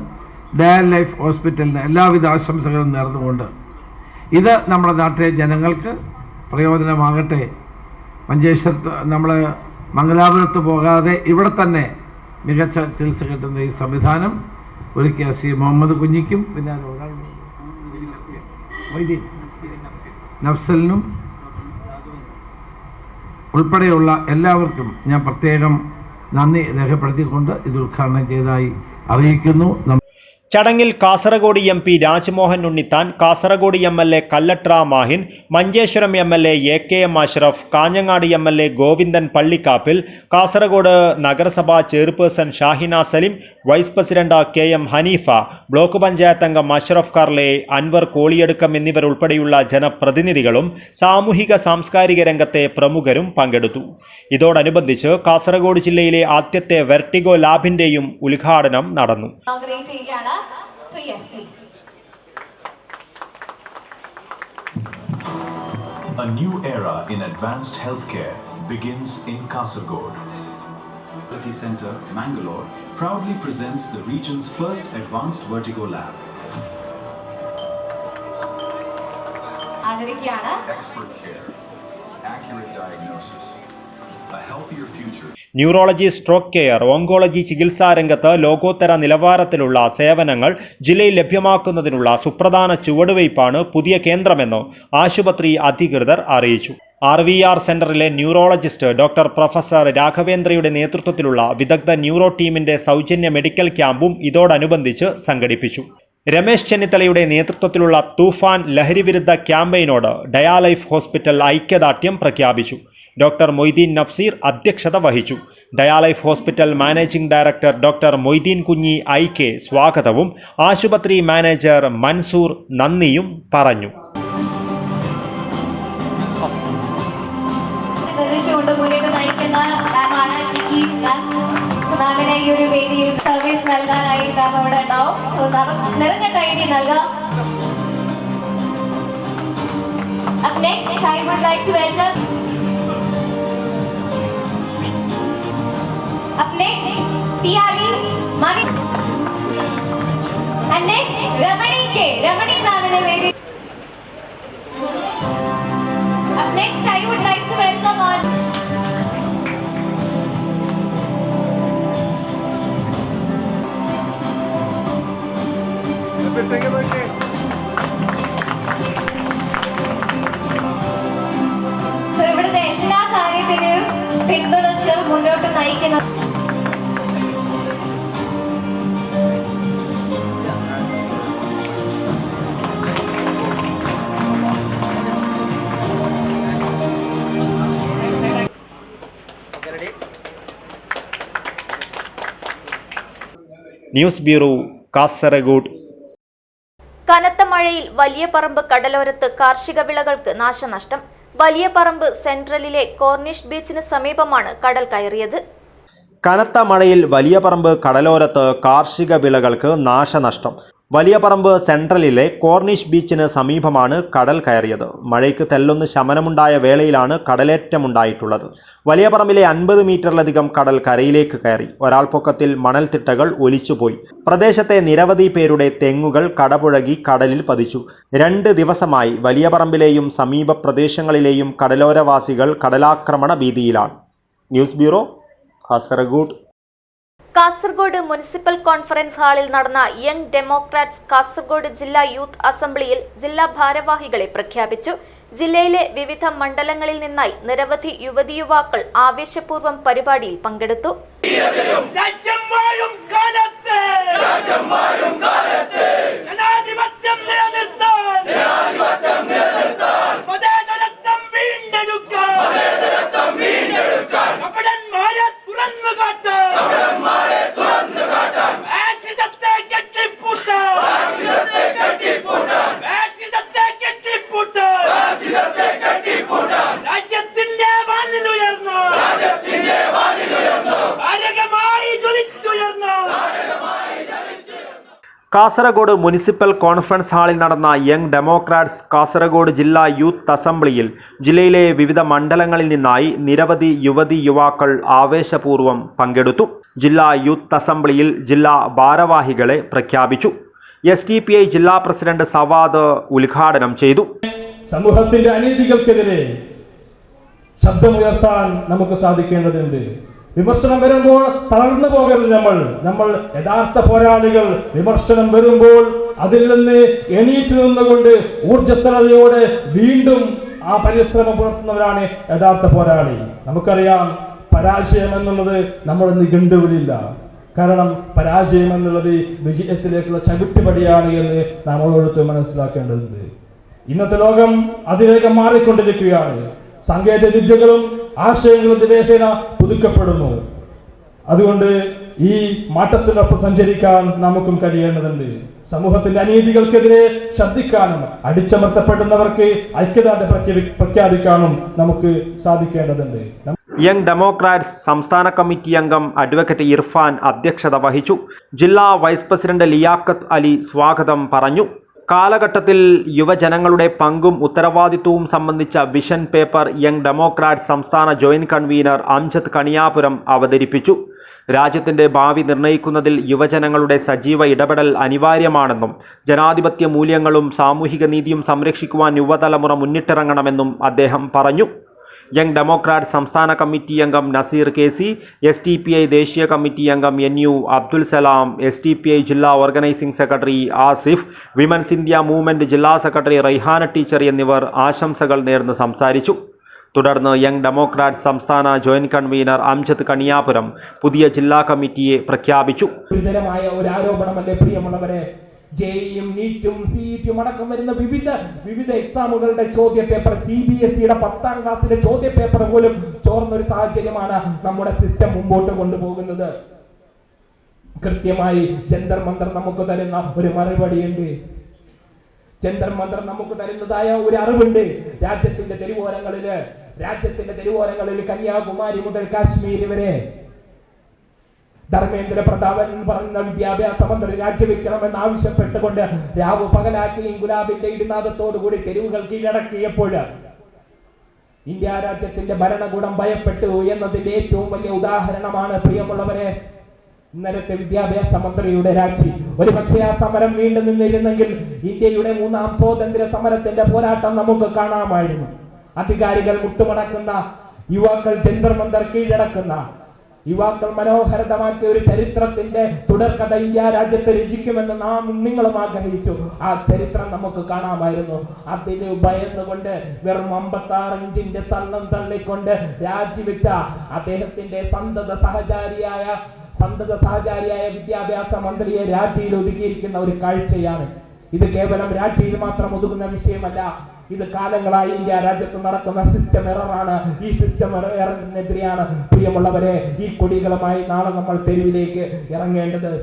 ഡയൽ ലൈഫ് ഹോസ്പിറ്റലിന് എല്ലാവിധ ആശംസകളും നേർന്നുകൊണ്ട്, ഇത് നമ്മുടെ നാട്ടിലെ ജനങ്ങൾക്ക് പ്രയോജനമാകട്ടെ. മഞ്ചേശ്വരത്ത് നമ്മൾ മംഗലാപുരത്ത് പോകാതെ ഇവിടെ തന്നെ മികച്ച ചികിത്സ കിട്ടുന്ന ഈ സംവിധാനം ഒരുക്കിയ ശ്രീ മുഹമ്മദ് കുഞ്ഞിക്കും പിന്നെ നഫ്സലിനും ഉൾപ്പെടെയുള്ള എല്ലാവർക്കും ഞാൻ പ്രത്യേകം നന്ദി രേഖപ്പെടുത്തിക്കൊണ്ട് ഇത് ഉദ്ഘാടനം ചെയ്തതായി അറിയിക്കുന്നു. ചടങ്ങിൽ Kasaragod MP Rajmohan Unnithan, Kasaragod MLA Kallatra Mahin, Manjeshwaram MLA AKM Ashraf, Kanhangad MLA Govindan Pallikkappil, Kasaragod നഗരസഭാ chairperson Shahina Salim, vice president KM Haneefa, block panchayat അംഗം അഷ്റഫ് കർലെ, അൻവർ കോളിയടുക്കം എന്നിവരുൾപ്പെടെയുള്ള ജനപ്രതിനിധികളും സാമൂഹിക സാംസ്കാരിക രംഗത്തെ പ്രമുഖരും പങ്കെടുത്തു. ഇതോടനുബന്ധിച്ച് കാസർഗോഡ് ജില്ലയിലെ ആദ്യത്തെ വെർട്ടിഗോ ലാബിന്റെയും ഉദ്ഘാടനം നടന്നു. So yes, please. A new era in advanced healthcare begins in Kasaragod. Fertility Center, Mangalore, proudly presents the region's first advanced vertigo lab. Expert care, accurate diagnosis, a healthier future. Neurology, stroke care, oncology ചികിത്സാ രംഗത്ത് ലോകോത്തര നിലവാരത്തിലുള്ള സേവനങ്ങൾ ജില്ലയിൽ ലഭ്യമാക്കുന്നതിനുള്ള സുപ്രധാന ചുവടുവയ്പ്പാണ് പുതിയ കേന്ദ്രമെന്ന് ആശുപത്രി അധികൃതർ അറിയിച്ചു. RVR സെന്ററിലെ ന്യൂറോളജിസ്റ്റ് ഡോക്ടർ പ്രൊഫസർ രാഘവേന്ദ്രയുടെ നേതൃത്വത്തിലുള്ള വിദഗ്ധ ന്യൂറോ ടീമിന്റെ സൗജന്യ മെഡിക്കൽ ക്യാമ്പും ഇതോടനുബന്ധിച്ച് സംഘടിപ്പിച്ചു. രമേശ് ചെന്നിത്തലയുടെ നേതൃത്വത്തിലുള്ള തൂഫാൻ ലഹരിവിരുദ്ധ ക്യാമ്പയിനോട് ഡയാലൈഫ് ഹോസ്പിറ്റൽ ഐക്യദാർഢ്യം പ്രഖ്യാപിച്ചു. ഡോക്ടർ മൊയ്തീൻ നഫ്സീർ അധ്യക്ഷത വഹിച്ചു. Dialife hospital managing director doctor Moideen കുഞ്ഞി IK സ്വാഗതവും ആശുപത്രി മാനേജർ മൻസൂർ നന്ദിയും പറഞ്ഞു. സർവീസ് നൽകാനായി മാം അവിടെ ഉണ്ടാവും. സോ നിറഞ്ഞ കൈയ്യടി നൽകാം. Up next, I would like to welcome. Up next, PRE Mani. And next, Ramani ma'am in a very. Up next, I would like to welcome all. ഇവിടുത്തെ എല്ലാ കാര്യത്തിനും പിന്തുണച്ച് മുന്നോട്ട് നയിക്കുന്ന ന്യൂസ് ബ്യൂറോ, കാസർഗോഡ്. കനത്ത മഴയിൽ വലിയപറമ്പ് കടലോരത്ത് കാർഷിക വിളകൾക്ക് നാശനഷ്ടം. വലിയപറമ്പ് സെൻട്രലിലെ കോർണിഷ് ബീച്ചിന് സമീപമാണ് കടൽ കയറിയത്. കനത്ത മഴയിൽ വലിയപറമ്പ് കടലോരത്ത് കാർഷിക വിളകൾക്ക് നാശനഷ്ടം. വലിയപറമ്പ് സെൻട്രലിലെ കോർണിഷ് ബീച്ചിന് സമീപമാണ് കടൽ കയറിയത്. മഴയ്ക്ക് തെല്ലൊന്ന് ശമനമുണ്ടായ വേളയിലാണ് കടലേറ്റമുണ്ടായിട്ടുള്ളത്. വലിയപറമ്പിലെ 50 മീറ്ററിലധികം കടൽ കരയിലേക്ക് കയറി. ഒരാൾ പൊക്കത്തിൽ മണൽത്തിട്ടകൾ ഒലിച്ചുപോയി. പ്രദേശത്തെ നിരവധി പേരുടെ തെങ്ങുകൾ കടപുഴകി കടലിൽ പതിച്ചു. 2 ദിവസമായി വലിയപറമ്പിലെയും സമീപ പ്രദേശങ്ങളിലെയും കടലോരവാസികൾ കടലാക്രമണ ഭീതിയിലാണ്. News bureau, Kasaragod. Kasaragod municipal conference ഹാളിൽ നടന്ന യങ് ഡെമോക്രാറ്റ്സ് കാസർഗോഡ് ജില്ലാ യൂത്ത് അസംബ്ലിയിൽ ജില്ലാ ഭാരവാഹികളെ പ്രഖ്യാപിച്ചു. ജില്ലയിലെ വിവിധ മണ്ഡലങ്ങളിൽ നിന്നായി നിരവധി യുവതിയുവാക്കൾ ആവേശപൂർവ്വം പരിപാടിയിൽ പങ്കെടുത്തു. കാസർഗോഡ് മുനിസിപ്പൽ കോൺഫറൻസ് ഹാളിൽ നടന്ന യങ് ഡെമോക്രാറ്റ്സ് കാസർഗോഡ് ജില്ലാ യൂത്ത് അസംബ്ലിയിൽ ജില്ലയിലെ വിവിധ മണ്ഡലങ്ങളിൽ നിന്നായി നിരവധി യുവതി യുവാക്കൾ ആവേശപൂർവ്വം പങ്കെടുത്തു. ജില്ലാ യൂത്ത് അസംബ്ലിയിൽ ജില്ലാ ഭാരവാഹികളെ പ്രഖ്യാപിച്ചു. SDPI ജില്ലാ പ്രസിഡന്റ് സവാദ് ഉദ്ഘാടനം ചെയ്തു. സമൂഹത്തിന്റെ അനീതികൾക്കെതിരെ ശബ്ദമുയർത്താൻ നമുക്ക് സാധിക്കേണ്ടതുണ്ട്. വിമർശനം വരുമ്പോൾ തളർന്നു പോകരുത്. നമ്മൾ യഥാർത്ഥ പോരാളികൾ. വിമർശനം വരുമ്പോൾ അതിൽ നിന്ന് എണീറ്റ് നിന്നുകൊണ്ട് ഊർജ്ജസ്വലതയോടെ വീണ്ടും ആ പരിശ്രമം പുലർത്തുന്നവരാണ് യഥാർത്ഥ പോരാളി. നമുക്കറിയാം, പരാജയം എന്നുള്ളത് നമ്മുടെ നിഘണ്ടുവിലില്ല. കാരണം പരാജയം എന്നുള്ളത് വിജയത്തിലേക്കുള്ള ചവിട്ടുപടിയാണ് എന്ന് നാം ഓരോരുത്തരും മനസ്സിലാക്കേണ്ടതുണ്ട്. ഇന്നത്തെ ലോകം അതിവേഗം മാറിക്കൊണ്ടിരിക്കുകയാണ്. സാങ്കേതിക വിദ്യകളും ആശയങ്ങളും ദിവസേന പുതുക്കപ്പെടുന്നു. അതുകൊണ്ട് ഈ മാറ്റത്തിനൊപ്പം സഞ്ചരിക്കാൻ നമുക്കും കഴിയേണ്ടതുണ്ട്. സമൂഹത്തിന്റെ അനീതികൾക്കെതിരെ ശബ്ദിക്കാനും അടിച്ചമർത്തപ്പെടുന്നവർക്ക് ഐക്യദാർഢ്യം പ്രഖ്യാപിക്കാനും നമുക്ക് സാധിക്കേണ്ടതുണ്ട്. യങ് ഡെമോക്രാറ്റ്സ് സംസ്ഥാന കമ്മിറ്റി അംഗം അഡ്വക്കേറ്റ് ഇർഫാൻ അധ്യക്ഷത വഹിച്ചു. ജില്ലാ വൈസ് പ്രസിഡന്റ് ലിയാഖത്ത് അലി സ്വാഗതം പറഞ്ഞു. കാലഘട്ടത്തിൽ യുവജനങ്ങളുടെ പങ്കും ഉത്തരവാദിത്വവും സംബന്ധിച്ച വിഷൻ പേപ്പർ യങ് ഡെമോക്രാറ്റ് സംസ്ഥാന ജോയിന്റ് കൺവീനർ അംജദ് കണിയാപുരം അവതരിപ്പിച്ചു. രാജ്യത്തിന്റെ ഭാവി നിർണ്ണയിക്കുന്നതിൽ യുവജനങ്ങളുടെ സജീവ ഇടപെടൽ അനിവാര്യമാണെന്നും ജനാധിപത്യ മൂല്യങ്ങളും സാമൂഹിക നീതിയും സംരക്ഷിക്കുവാൻ യുവതലമുറ മുന്നിട്ടിറങ്ങണമെന്നും അദ്ദേഹം പറഞ്ഞു. യങ് ഡെമോക്രാറ്റ് സംസ്ഥാന കമ്മിറ്റി അംഗം നസീർ KC, SDPI ദേശീയ കമ്മിറ്റി അംഗം NU അബ്ദുൽ സലാം, SDPI ജില്ലാ organising secretary Asif, women's India movement ജില്ലാ സെക്രട്ടറി റൈഹാന ടീച്ചർ എന്നിവർ ആശംസകൾ നേർന്ന് സംസാരിച്ചു. തുടർന്ന് യങ് ഡെമോക്രാറ്റ് സംസ്ഥാന ജോയിന്റ് കൺവീനർ അംജദ് കണിയാപുരം പുതിയ ജില്ലാ കമ്മിറ്റിയെ പ്രഖ്യാപിച്ചു. ഗുരുതരമായ ഒരു ആരോപണമല്ലേ പ്രിയമുള്ളവരെ, ജെയും നീറ്റും CETയും അടക്കം വരുന്ന വിവിധ എക്സാമുകളുടെ ചോദ്യ പേപ്പർ, CBSEയുടെ 10ാം ക്ലാസ്സിലെ ചോദ്യ പേപ്പർ പോലും ചോർന്നൊരു സാഹചര്യമാണ് നമ്മുടെ സിസ്റ്റം മുമ്പോട്ട് കൊണ്ടുപോകുന്നത്. കൃത്യമായി ജന്തർ മന്ദർ നമുക്ക് തരുന്ന ഒരു മറുപടിയുണ്ട്. ജന്തർ മന്ദർ നമുക്ക് തരുന്നതായ ഒരു അറിവുണ്ട്. രാജ്യത്തിന്റെ തെരുവോരങ്ങളില് കന്യാകുമാരി മുതൽ കാശ്മീർ വരെ ധർമ്മേന്ദ്ര പ്രതാപൻ പറഞ്ഞ വിദ്യാഭ്യാസ മന്ത്രി രാജിവെക്കണമെന്ന് ആവശ്യപ്പെട്ടുകൊണ്ട് രാവു പകലാക്കി ഗുലാബിന്റെ ഇടിനാദത്തോടുകൂടി തെരുവുകൾ കീഴടക്കിയപ്പോൾ ഇന്ത്യ രാജ്യത്തിന്റെ ഭരണകൂടം ഭയപ്പെട്ടു എന്നതിന്റെ ഏറ്റവും വലിയ ഉദാഹരണമാണ് പ്രിയമുള്ളവരെ ഇന്നലത്തെ വിദ്യാഭ്യാസ മന്ത്രിയുടെ രാജി. ഒരു പക്ഷേ ആ സമരം വീണ്ടും നിന്നിരുന്നെങ്കിൽ ഇന്ത്യയുടെ 3ാം സ്വാതന്ത്ര്യ സമരത്തിന്റെ പോരാട്ടം നമുക്ക് കാണാമായിരുന്നു. അധികാരികൾ മുട്ടുമടക്കുന്ന, യുവാക്കൾ ജന്തർ മന്ദർ കീഴടക്കുന്ന, യുവാക്കൾ മനോഹരമാക്കിയ ഒരു ചരിത്രത്തിന്റെ തുടർക്കഥ ഇന്ത്യ രാജ്യത്ത് രചിക്കുമെന്ന് നിങ്ങളും ആഗ്രഹിച്ചു. ആ ചരിത്രം നമുക്ക് കാണാമായിരുന്നു. അതിന് ഭയന്നുകൊണ്ട് വെറും 56 ഇഞ്ചിന്റെ തള്ളം തള്ളിക്കൊണ്ട് രാജിവെച്ച അദ്ദേഹത്തിന്റെ സന്തത സഹചാരിയായ വിദ്യാഭ്യാസ മന്ത്രിയെ രാജിയിൽ ഒതുക്കിയിരിക്കുന്ന ഒരു കാഴ്ചയാണ്. ഇത് കേവലം രാജിയിൽ മാത്രം ഒതുങ്ങുന്ന വിഷയമല്ല. ഇത് കാലങ്ങളായി ഇന്ത്യ രാജ്യത്ത് നടക്കുന്ന സിസ്റ്റം എററാണ്. ഈ സിസ്റ്റം എററിനെതിരെയാണ് പ്രിയമുള്ളവരെ ഈ കൊടികളുമായി നാളെ നമ്മൾ തെരുവിലേക്ക് ഇറങ്ങേണ്ടത്.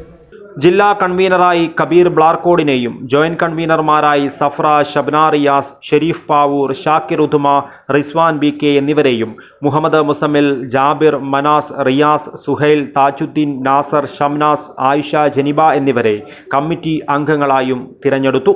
ജില്ലാ കൺവീനറായി കബീർ ബ്ലാർക്കോഡിനെയും ജോയിന്റ് കൺവീനർമാരായി സഫ്ര, ഷബ്ന റിയാസ്, ഷെരീഫ് പാവൂർ, ഷാക്കിർ ഉദുമ, റിസ്വാൻ BK എന്നിവരെയും മുഹമ്മദ് മുസമ്മിൽ, ജാബിർ, മനാസ്, റിയാസ്, സുഹൈൽ, താജുദ്ദീൻ, നാസർ, ഷംനാസ്, ആയിഷ, ജനിബ എന്നിവരെ കമ്മിറ്റി അംഗങ്ങളായും തിരഞ്ഞെടുത്തു.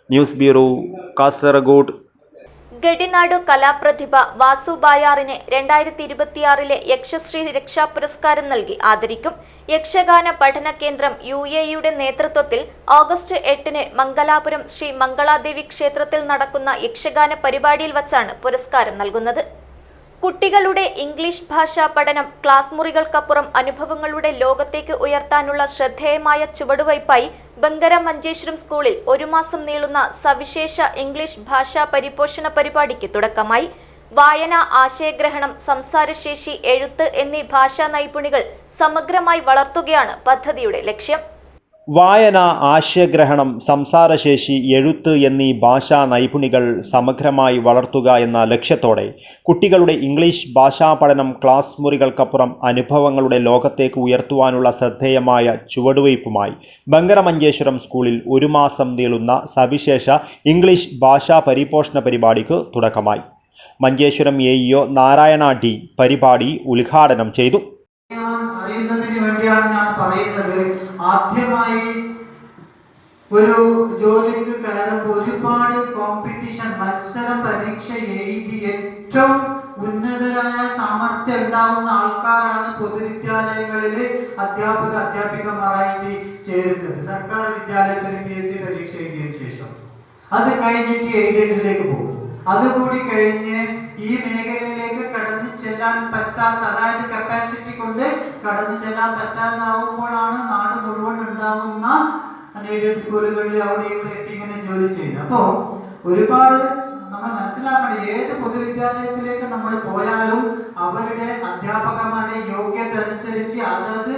News bureau Kasaragod. ഗഡിനാടു കലാപ്രതിഭ വാസു ബായാറിന് 2026 യക്ഷശ്രീ രക്ഷാ പുരസ്കാരം നൽകി ആദരിക്കും. യക്ഷഗാന പഠന കേന്ദ്രം UAEയുടെ നേതൃത്വത്തിൽ ഓഗസ്റ്റ് 8 മംഗലാപുരം ശ്രീ മംഗളാദേവി ക്ഷേത്രത്തിൽ നടക്കുന്ന യക്ഷഗാന പരിപാടിയിൽ വച്ചാണ് പുരസ്കാരം നൽകുന്നത്. കുട്ടികളുടെ ഇംഗ്ലീഷ് ഭാഷാ പഠനം ക്ലാസ് മുറികൾക്കപ്പുറം അനുഭവങ്ങളുടെ ലോകത്തേക്ക് ഉയർത്താനുള്ള ശ്രദ്ധേയമായ ചുവടുവയ്പായി ബങ്കര മഞ്ചേശ്വരം സ്കൂളിൽ 1 മാസം നീളുന്ന സവിശേഷ ഇംഗ്ലീഷ് ഭാഷാ പരിപോഷണ പരിപാടിക്ക് തുടക്കമായി. വായന, ആശയഗ്രഹണം, സംസാരശേഷി, എഴുത്ത് എന്നീ ഭാഷാ നൈപുണികൾ സമഗ്രമായി വളർത്തുകയാണ് പദ്ധതിയുടെ ലക്ഷ്യം. വായന, ആശയഗ്രഹണം, സംസാരശേഷി, എഴുത്ത് എന്നീ ഭാഷാ നൈപുണികൾ സമഗ്രമായി വളർത്തുക എന്ന ലക്ഷ്യത്തോടെ കുട്ടികളുടെ ഇംഗ്ലീഷ് ഭാഷാ പഠനം ക്ലാസ് മുറികൾക്കപ്പുറം അനുഭവങ്ങളുടെ ലോകത്തേക്ക് ഉയർത്തുവാനുള്ള ശ്രദ്ധേയമായ ചുവടുവയ്പുമായി ബങ്കരമഞ്ചേശ്വരം സ്കൂളിൽ 1 മാസം നീളുന്ന സവിശേഷ ഇംഗ്ലീഷ് ഭാഷാ പരിപോഷണ പരിപാടിക്ക് തുടക്കമായി. മഞ്ചേശ്വരം AEO നാരായണ D പരിപാടി ഉദ്ഘാടനം ചെയ്തു. അറിയുന്നതിന് വേണ്ടിയാണ് ഞാൻ പറയുന്നത്. ആദ്യമായി ഒരു ജോലിക്ക് കയറുമ്പോൾ ഒരുപാട് കോമ്പറ്റീഷൻ, മത്സരം, പരീക്ഷ എഴുതി ഏറ്റവും ഉന്നതരായ സാമർത്ഥ്യം ഉണ്ടാവുന്ന ആൾക്കാരാണ് പൊതുവിദ്യാലയങ്ങളിൽ അധ്യാപികമാരായിട്ട് ചേരുന്നത്. സർക്കാർ വിദ്യാലയത്തിൽ PSC പരീക്ഷ എഴുതിയതിനു ശേഷം അത് കഴിഞ്ഞിട്ട് എയ്ഡഡിലേക്ക് പോകും. അതുകൂടി കഴിഞ്ഞ് ഈ മേഖലയിലേക്ക് കടന്നു ചെല്ലാൻ പറ്റാത്ത, അതായത് കപ്പാസിറ്റി കൊണ്ട് കടന്നു ചെല്ലാൻ പറ്റാതാവുമ്പോഴാണ് നാട് മുഴുവൻ ഉണ്ടാകുന്ന അൺഎയ്ഡഡ് സ്കൂളുകളിൽ അവിടെ ഇവിടെ ഇങ്ങനെ ജോലി ചെയ്യുന്നത്. അപ്പോൾ ഒരുപാട് നമ്മൾ മനസ്സിലാക്കണം, ഏത് പൊതുവിദ്യാലയത്തിലേക്ക് നമ്മൾ പോയാലും അവരുടെ അധ്യാപകന്മാരുടെ യോഗ്യത അനുസരിച്ച് അതത്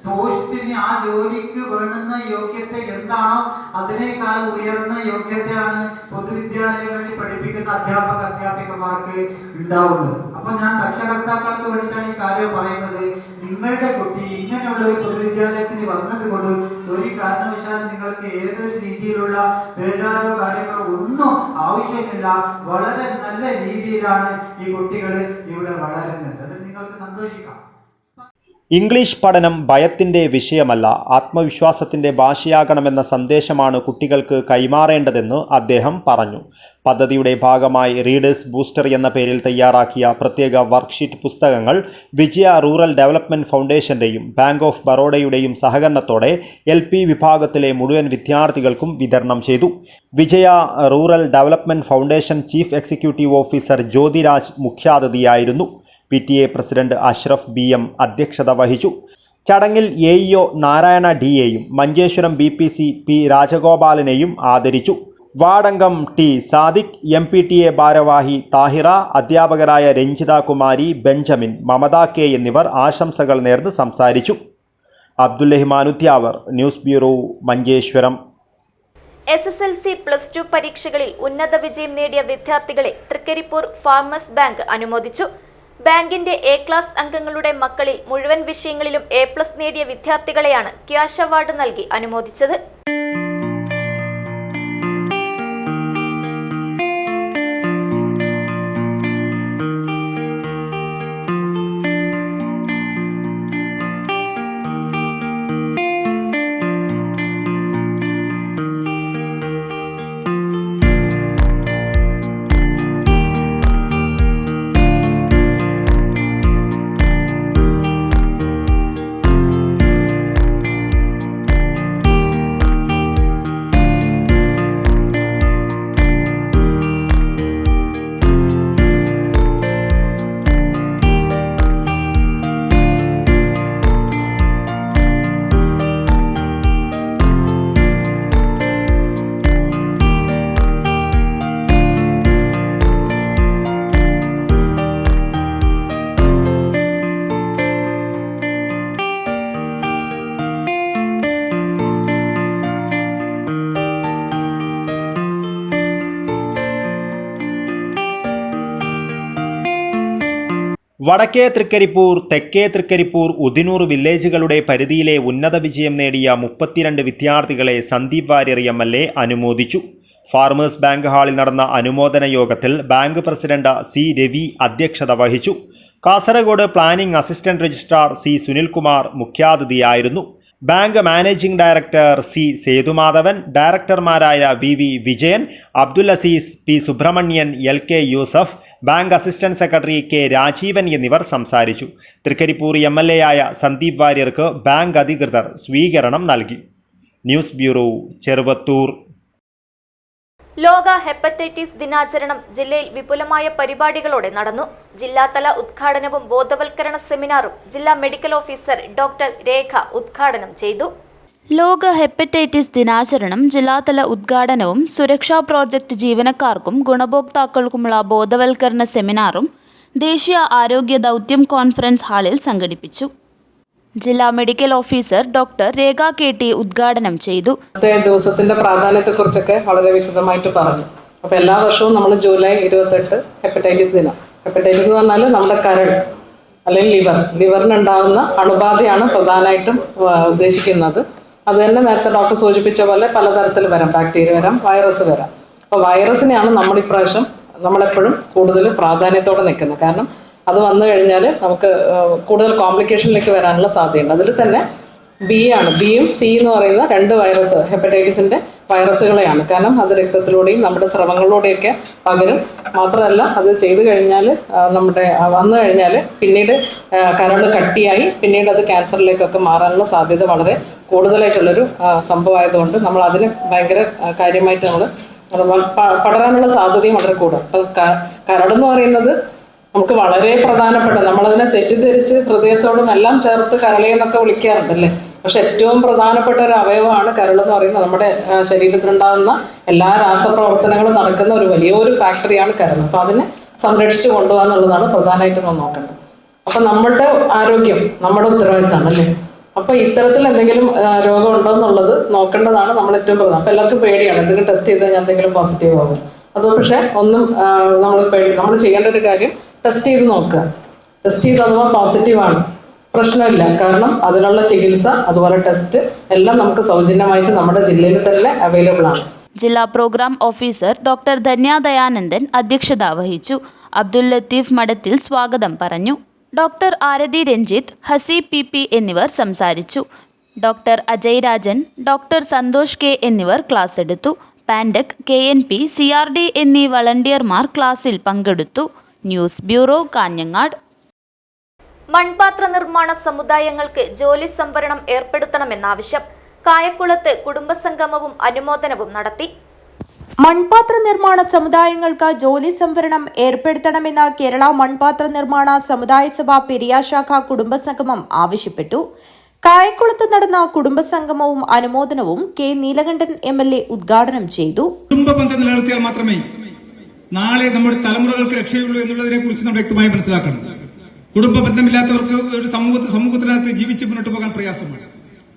പോസ്റ്റിന്, ആ ജോലിക്ക് വേണ്ടുന്ന യോഗ്യത എന്താണോ അതിനേക്കാൾ ഉയർന്ന യോഗ്യതയാണ് പൊതുവിദ്യാലയങ്ങളിൽ പഠിപ്പിക്കുന്ന അധ്യാപകന്മാർക്ക് ഉണ്ടാവുന്നത്. അപ്പൊ ഞാൻ രക്ഷകർത്താക്കൾക്ക് വേണ്ടിയിട്ടാണ് ഈ കാര്യം പറയുന്നത്. നിങ്ങളുടെ കുട്ടി ഇങ്ങനെയുള്ള ഒരു പൊതുവിദ്യാലയത്തിന് വന്നത് കൊണ്ട് ഒരു കാരണവശാലും നിങ്ങൾക്ക് ഏതൊരു രീതിയിലുള്ള ബേജാരോ കാര്യങ്ങളോ ഒന്നും ആവശ്യമില്ല. വളരെ നല്ല രീതിയിലാണ് ഈ കുട്ടികൾ ഇവിടെ വളരുന്നത്. അത് നിങ്ങൾക്ക് സന്തോഷിക്കാം. ഇംഗ്ലീഷ് പഠനം ഭയത്തിൻ്റെ വിഷയമല്ല, ആത്മവിശ്വാസത്തിൻ്റെ ഭാഷയാകണമെന്ന സന്ദേശമാണ് കുട്ടികൾക്ക് കൈമാറേണ്ടതെന്ന് അദ്ദേഹം പറഞ്ഞു. പദ്ധതിയുടെ ഭാഗമായി റീഡേഴ്സ് ബൂസ്റ്റർ എന്ന പേരിൽ തയ്യാറാക്കിയ പ്രത്യേക വർക്ക്ഷീറ്റ് പുസ്തകങ്ങൾ വിജയ റൂറൽ ഡെവലപ്മെൻറ്റ് ഫൗണ്ടേഷൻ്റെയും ബാങ്ക് ഓഫ് ബറോഡയുടെയും സഹകരണത്തോടെ LP വിഭാഗത്തിലെ മുഴുവൻ വിദ്യാർത്ഥികൾക്കും വിതരണം ചെയ്തു. Vijaya rural development foundation chief executive officer Jyothiraj മുഖ്യാതിഥിയായിരുന്നു. PTA പ്രസിഡന്റ് അഷ്റഫ് BM അധ്യക്ഷത വഹിച്ചു. ചടങ്ങിൽ AEO Narayana Dയെയും Manjeshwaram BPC P രാജഗോപാലനെയും ആദരിച്ചു. വാർഡംഗം T സാദിഖ്, MPTA ഭാരവാഹി താഹിറ, അധ്യാപകരായ രഞ്ജിത കുമാരി, ബെഞ്ചമിൻ, മമത K എന്നിവർ ആശംസകൾ നേർന്ന് സംസാരിച്ചു. Abdul Udyavar, news bureau, Manjeshwaram. SSLC +2 പരീക്ഷകളിൽ ഉന്നത വിജയം നേടിയ വിദ്യാർത്ഥികളെ തൃക്കരിപ്പൂർ ഫാർമേഴ്സ് ബാങ്ക് അനുമോദിച്ചു. ബാങ്കിന്റെ A ക്ലാസ് അംഗങ്ങളുടെ മക്കളിൽ മുഴുവൻ വിഷയങ്ങളിലും A+ നേടിയ വിദ്യാർത്ഥികളെയാണ് ക്യാഷ് അവാർഡ് നൽകി അനുമോദിച്ചത്. വടക്കേ തൃക്കരിപ്പൂർ, തെക്കേ തൃക്കരിപ്പൂർ, ഉദിനൂർ വില്ലേജുകളുടെ പരിധിയിലെ ഉന്നത വിജയം നേടിയ 32 വിദ്യാർത്ഥികളെ സന്ദീപ് വാര്യർ MLA അനുമോദിച്ചു. ഫാർമേഴ്സ് ബാങ്ക് ഹാളിൽ നടന്ന അനുമോദന യോഗത്തിൽ ബാങ്ക് പ്രസിഡന്റ് C രവി അധ്യക്ഷത വഹിച്ചു. Kasaragod planning assistant registrar C Sunilkumar മുഖ്യാതിഥിയായിരുന്നു. Bank managing director C Sethumadhavan, ഡയറക്ടർമാരായ V Vijayan, Abdul Azeez, P Subrahmanyan, LK Yusuf, bank assistant secretary K Rajeevan എന്നിവർ സംസാരിച്ചു. തൃക്കരിപ്പൂർ MLA ആയ സന്ദീപ് വാര്യർക്ക് ബാങ്ക് അധികൃതർ സ്വീകരണം നൽകി. News bureau, Cheruvathur. ലോക ഹെപ്പറ്റൈറ്റിസ് ദിനാചരണം ജില്ലയിൽ വിപുലമായ പരിപാടികളോടെ നടന്നു. ജില്ലാതല ഉദ്ഘാടനവും ബോധവൽക്കരണ സെമിനാറും ജില്ലാ മെഡിക്കൽ ഓഫീസർ ഡോക്ടർ രേഖ ഉദ്ഘാടനം ചെയ്തു. ലോക ഹെപ്പറ്റൈറ്റിസ് ദിനാചരണം ജില്ലാതല ഉദ്ഘാടനവും സുരക്ഷാ പ്രോജക്ട് ജീവനക്കാർക്കും ഗുണഭോക്താക്കൾക്കുമുള്ള ബോധവൽക്കരണ സെമിനാറും ദേശീയ ആരോഗ്യ ദൗത്യം കോൺഫറൻസ് ഹാളിൽ സംഘടിപ്പിച്ചു. ജില്ലാ മെഡിക്കൽ ഓഫീസർ ഡോക്ടർ രേഖ KT ഉദ്ഘാടനം ചെയ്തു. ദിവസത്തിന്റെ പ്രാധാന്യത്തെക്കുറിച്ചൊക്കെ വളരെ വിശദമായിട്ട് പറഞ്ഞു. അപ്പോൾ എല്ലാ വർഷവും നമ്മൾ ജൂലൈ 28 ഹെപ്പറ്റൈറ്റിസ് ദിനം. ഹെപ്പറ്റൈറ്റിസ് എന്ന് പറഞ്ഞാൽ നമ്മുടെ കരൾ അല്ലെങ്കിൽ ലിവറിനുണ്ടാകുന്ന അണുബാധയാണ് പ്രധാനമായിട്ടും ഉദ്ദേശിക്കുന്നത്. അത് തന്നെ നേരത്തെ ഡോക്ടർ സൂചിപ്പിച്ച പോലെ പലതരത്തിൽ വരാം. ബാക്ടീരിയ വരാം, വൈറസ് വരാം. അപ്പോൾ വൈറസിനെയാണ് നമ്മളെപ്പോഴും കൂടുതൽ പ്രാധാന്യത്തോടെ നിൽക്കുന്നത്. കാരണം അത് വന്നു കഴിഞ്ഞാൽ നമുക്ക് കൂടുതൽ കോംപ്ലിക്കേഷനിലേക്ക് വരാനുള്ള സാധ്യതയുണ്ട്. അതിൽ തന്നെ ബിയും C എന്ന് പറയുന്ന 2 വൈറസ് ഹെപ്പറ്റൈറ്റിസിൻ്റെ വൈറസുകളെയാണ്. കാരണം അത് രക്തത്തിലൂടെയും നമ്മുടെ സ്രവങ്ങളിലൂടെയൊക്കെ പകരും. മാത്രമല്ല അത് ചെയ്തു കഴിഞ്ഞാൽ വന്നു കഴിഞ്ഞാൽ പിന്നീട് കരൾ കട്ടിയായി പിന്നീട് അത് ക്യാൻസറിലേക്കൊക്കെ മാറാനുള്ള സാധ്യത വളരെ കൂടുതലായിട്ടുള്ളൊരു സംഭവമായതുകൊണ്ട് നമ്മൾ അതിന് ഭയങ്കര കാര്യമായിട്ട് നമ്മൾ പടരാനുള്ള സാധ്യതയും വളരെ കൂടുതൽ. അപ്പോൾ കരടെന്ന് പറയുന്നത് നമുക്ക് വളരെ പ്രധാനപ്പെട്ട, നമ്മളതിനെ തെറ്റിദ്ധരിച്ച് ഹൃദയത്തോടും എല്ലാം ചേർത്ത് കരളെന്നൊക്കെ വിളിക്കാറുണ്ടല്ലേ. പക്ഷെ ഏറ്റവും പ്രധാനപ്പെട്ട ഒരു അവയവമാണ് കരളെന്ന് പറയുന്നത്. നമ്മുടെ ശരീരത്തിലുണ്ടാകുന്ന എല്ലാ രാസപ്രവർത്തനങ്ങളും നടക്കുന്ന ഒരു വലിയൊരു ഫാക്ടറിയാണ് കരൾ. അപ്പോൾ അതിനെ സംരക്ഷിച്ചു കൊണ്ടുപോകുക എന്നുള്ളതാണ് പ്രധാനമായിട്ടും നമ്മൾ നോക്കേണ്ടത്. അപ്പം നമ്മളുടെ ആരോഗ്യം നമ്മുടെ ഉത്തരവാദിത്തമാണ് അല്ലേ. അപ്പോൾ ഇത്തരത്തിൽ എന്തെങ്കിലും രോഗം ഉണ്ടോ എന്നുള്ളത് നോക്കേണ്ടതാണ് നമ്മൾ ഏറ്റവും പ്രധാനം. അപ്പോൾ എല്ലാവർക്കും പേടിയാണ് എന്തെങ്കിലും ടെസ്റ്റ് ചെയ്ത് കഴിഞ്ഞാൽ എന്തെങ്കിലും പോസിറ്റീവ് ആകും. അത് പക്ഷേ ഒന്നും നമ്മൾ ചെയ്യേണ്ട ഒരു കാര്യം ടെസ്റ്റ് ചെയ്ത് നോക്കുക. ടെസ്റ്റ് ചെയ്ത് അഥവാ പോസിറ്റീവാണ്, പ്രശ്നമില്ല. കാരണം അതിനുള്ള ചികിത്സ അതുപോലെ ടെസ്റ്റ് എല്ലാം നമുക്ക് സൗജന്യമായിട്ട് നമ്മുടെ ജില്ലയിൽ തന്നെ അവൈലബിൾ ആണ്. ജില്ലാ programme officer doctor Dhanya Dayanandan അധ്യക്ഷത വഹിച്ചു. അബ്ദുൽ ലത്തീഫ് മഠത്തിൽ സ്വാഗതം പറഞ്ഞു. ഡോക്ടർ ആരതി രഞ്ജിത്ത്, ഹസി PP എന്നിവർ സംസാരിച്ചു. Doctor Ajay Rajan, doctor Santhosh K എന്നിവർ ക്ലാസ് എടുത്തു. പാൻഡക്, KNP, CRD എന്നീ വളണ്ടിയർമാർ ക്ലാസ്സിൽ പങ്കെടുത്തു. News bureau, Kanhangad. മൺപാത്ര നിർമ്മാണ സമുദായങ്ങൾക്ക് ജോലി സംവരണം ഏർപ്പെടുത്തണമെന്നാവശ്യം. കായക്കുളത്ത് കുടുംബസംഗമവും അനുമോദനവും നടത്തി. മൺപാത്ര നിർമ്മാണ സമുദായങ്ങൾക്ക് ജോലി സംവരണം ഏർപ്പെടുത്തണമെന്ന് കേരള മൺപാത്ര നിർമ്മാണ സമുദായ സഭ പെരിയ ശാഖ കുടുംബസംഗമം ആവശ്യപ്പെട്ടു. കായക്കുളത്ത് നടന്ന കുടുംബസംഗമവും അനുമോദനവും K നീലകണ്ഠൻ MLA ഉദ്ഘാടനം ചെയ്തു. കുടുംബ ബന്ധം നിലനിർത്തിയാൽ മാത്രമേ നാളെ നമ്മുടെ തലമുറകൾക്ക് രക്ഷയുള്ളൂ എന്നുള്ളതിനെ കുറിച്ച് നമ്മൾ വ്യക്തമായി മനസ്സിലാക്കണം. കുടുംബ ബന്ധമില്ലാത്തവർക്ക് ഒരു സമൂഹത്തിനകത്ത് ജീവിച്ച് മുന്നോട്ട് പോകാൻ പ്രയാസമാണ്.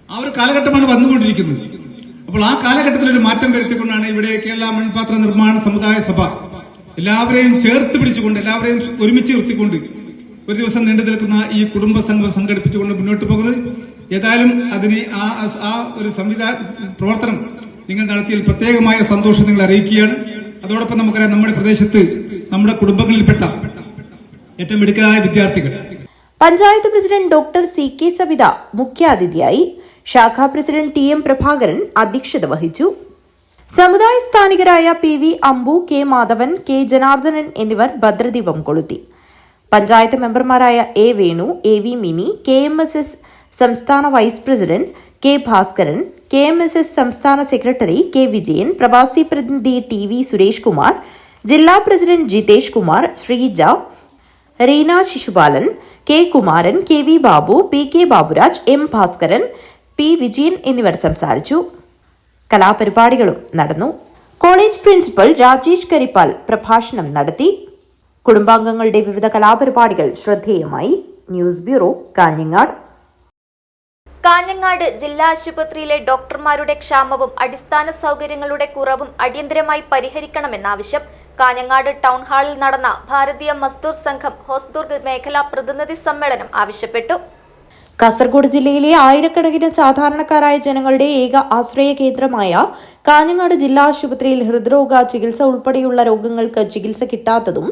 ആ ഒരു കാലഘട്ടമാണ് വന്നുകൊണ്ടിരിക്കുന്നത്. അപ്പോൾ ആ കാലഘട്ടത്തിൽ ഒരു മാറ്റം വരുത്തിക്കൊണ്ടാണ് ഇവിടെ കേരള മൺപാത്ര നിർമ്മാണ സമുദായ സഭ എല്ലാവരെയും ചേർത്ത് പിടിച്ചുകൊണ്ട് എല്ലാവരെയും ഒരുമിച്ച് നിർത്തിക്കൊണ്ട് ഒരു ദിവസം നീണ്ടു നിൽക്കുന്ന ഈ കുടുംബ സംഘം സംഘടിപ്പിച്ചുകൊണ്ട് മുന്നോട്ട് പോകുന്നത്. ഏതായാലും അതിന് ആ ഒരു പ്രവർത്തനം നിങ്ങൾ നടത്തിയതിൽ പ്രത്യേകമായ സന്തോഷം നിങ്ങൾ അറിയിക്കുകയാണ്. അതോടൊപ്പം നമുക്കറിയാം നമ്മുടെ പ്രദേശത്ത് നമ്മുടെ കുടുംബങ്ങളിൽപ്പെട്ട ഏറ്റവും മിടുക്കരായ വിദ്യാർത്ഥികൾ. Panchayat president doctor CK Savitha മുഖ്യാതിഥിയായി. ശാഖാ പ്രസിഡന്റ് TM പ്രഭാകരൻ അധ്യക്ഷത വഹിച്ചു. സമുദായ സ്ഥാനികരായ PV അമ്പു, K മാധവൻ, K ജനാർദ്ദനൻ എന്നിവർ ഭദ്രദീപം കൊളുത്തി. പഞ്ചായത്ത് മെമ്പർമാരായ A Venu, AV Mini, KMSS സംസ്ഥാന vice president K Bhaskaran, KMSS സംസ്ഥാന സെക്രട്ടറി K വിജയൻ, പ്രവാസി പ്രതിനിധി TV സുരേഷ് കുമാർ, ജില്ലാ president Jithesh Kumar, Sreeja, Reena Sisupalan, K Kumaran, KV Babu, PK Baburaj, M Bhaskaran, P Vijayan എന്നിവർ സംസാരിച്ചു. കലാപരിപാടികളും നടന്നു. കോളേജ് പ്രിൻസിപ്പൽ രാജേഷ് കരിപ്പാൽ പ്രഭാഷണം നടത്തി. കുടുംബാംഗങ്ങളുടെ വിവിധ കലാപരിപാടികൾ ശ്രദ്ധേയമായി. News bureau, Kanhangad. കാഞ്ഞങ്ങാട് ജില്ലാ ആശുപത്രിയിലെ ഡോക്ടർമാരുടെ ക്ഷാമവും അടിസ്ഥാന സൗകര്യങ്ങളുടെ കുറവും അടിയന്തരമായി പരിഹരിക്കണമെന്നാവശ്യം. കാഞ്ഞങ്ങാട് ടൗൺ ഹാളിൽ നടന്ന ഭാരതീയ മസ്ദൂർ സംഘം ഹോസ്ദുർഗ് മേഖലാ പ്രതിനിധി സമ്മേളനം ആവശ്യപ്പെട്ടു. കാസർഗോഡ് ജില്ലയിലെ ആയിരക്കണക്കിന് സാധാരണക്കാരായ ജനങ്ങളുടെ ഏക ആശ്രയ കേന്ദ്രമായ കാഞ്ഞങ്ങാട് ജില്ലാ ആശുപത്രിയിൽ ഹൃദ്രോഗ ചികിത്സ ഉൾപ്പെടെയുള്ള രോഗങ്ങൾക്ക് ചികിത്സ കിട്ടാത്തതും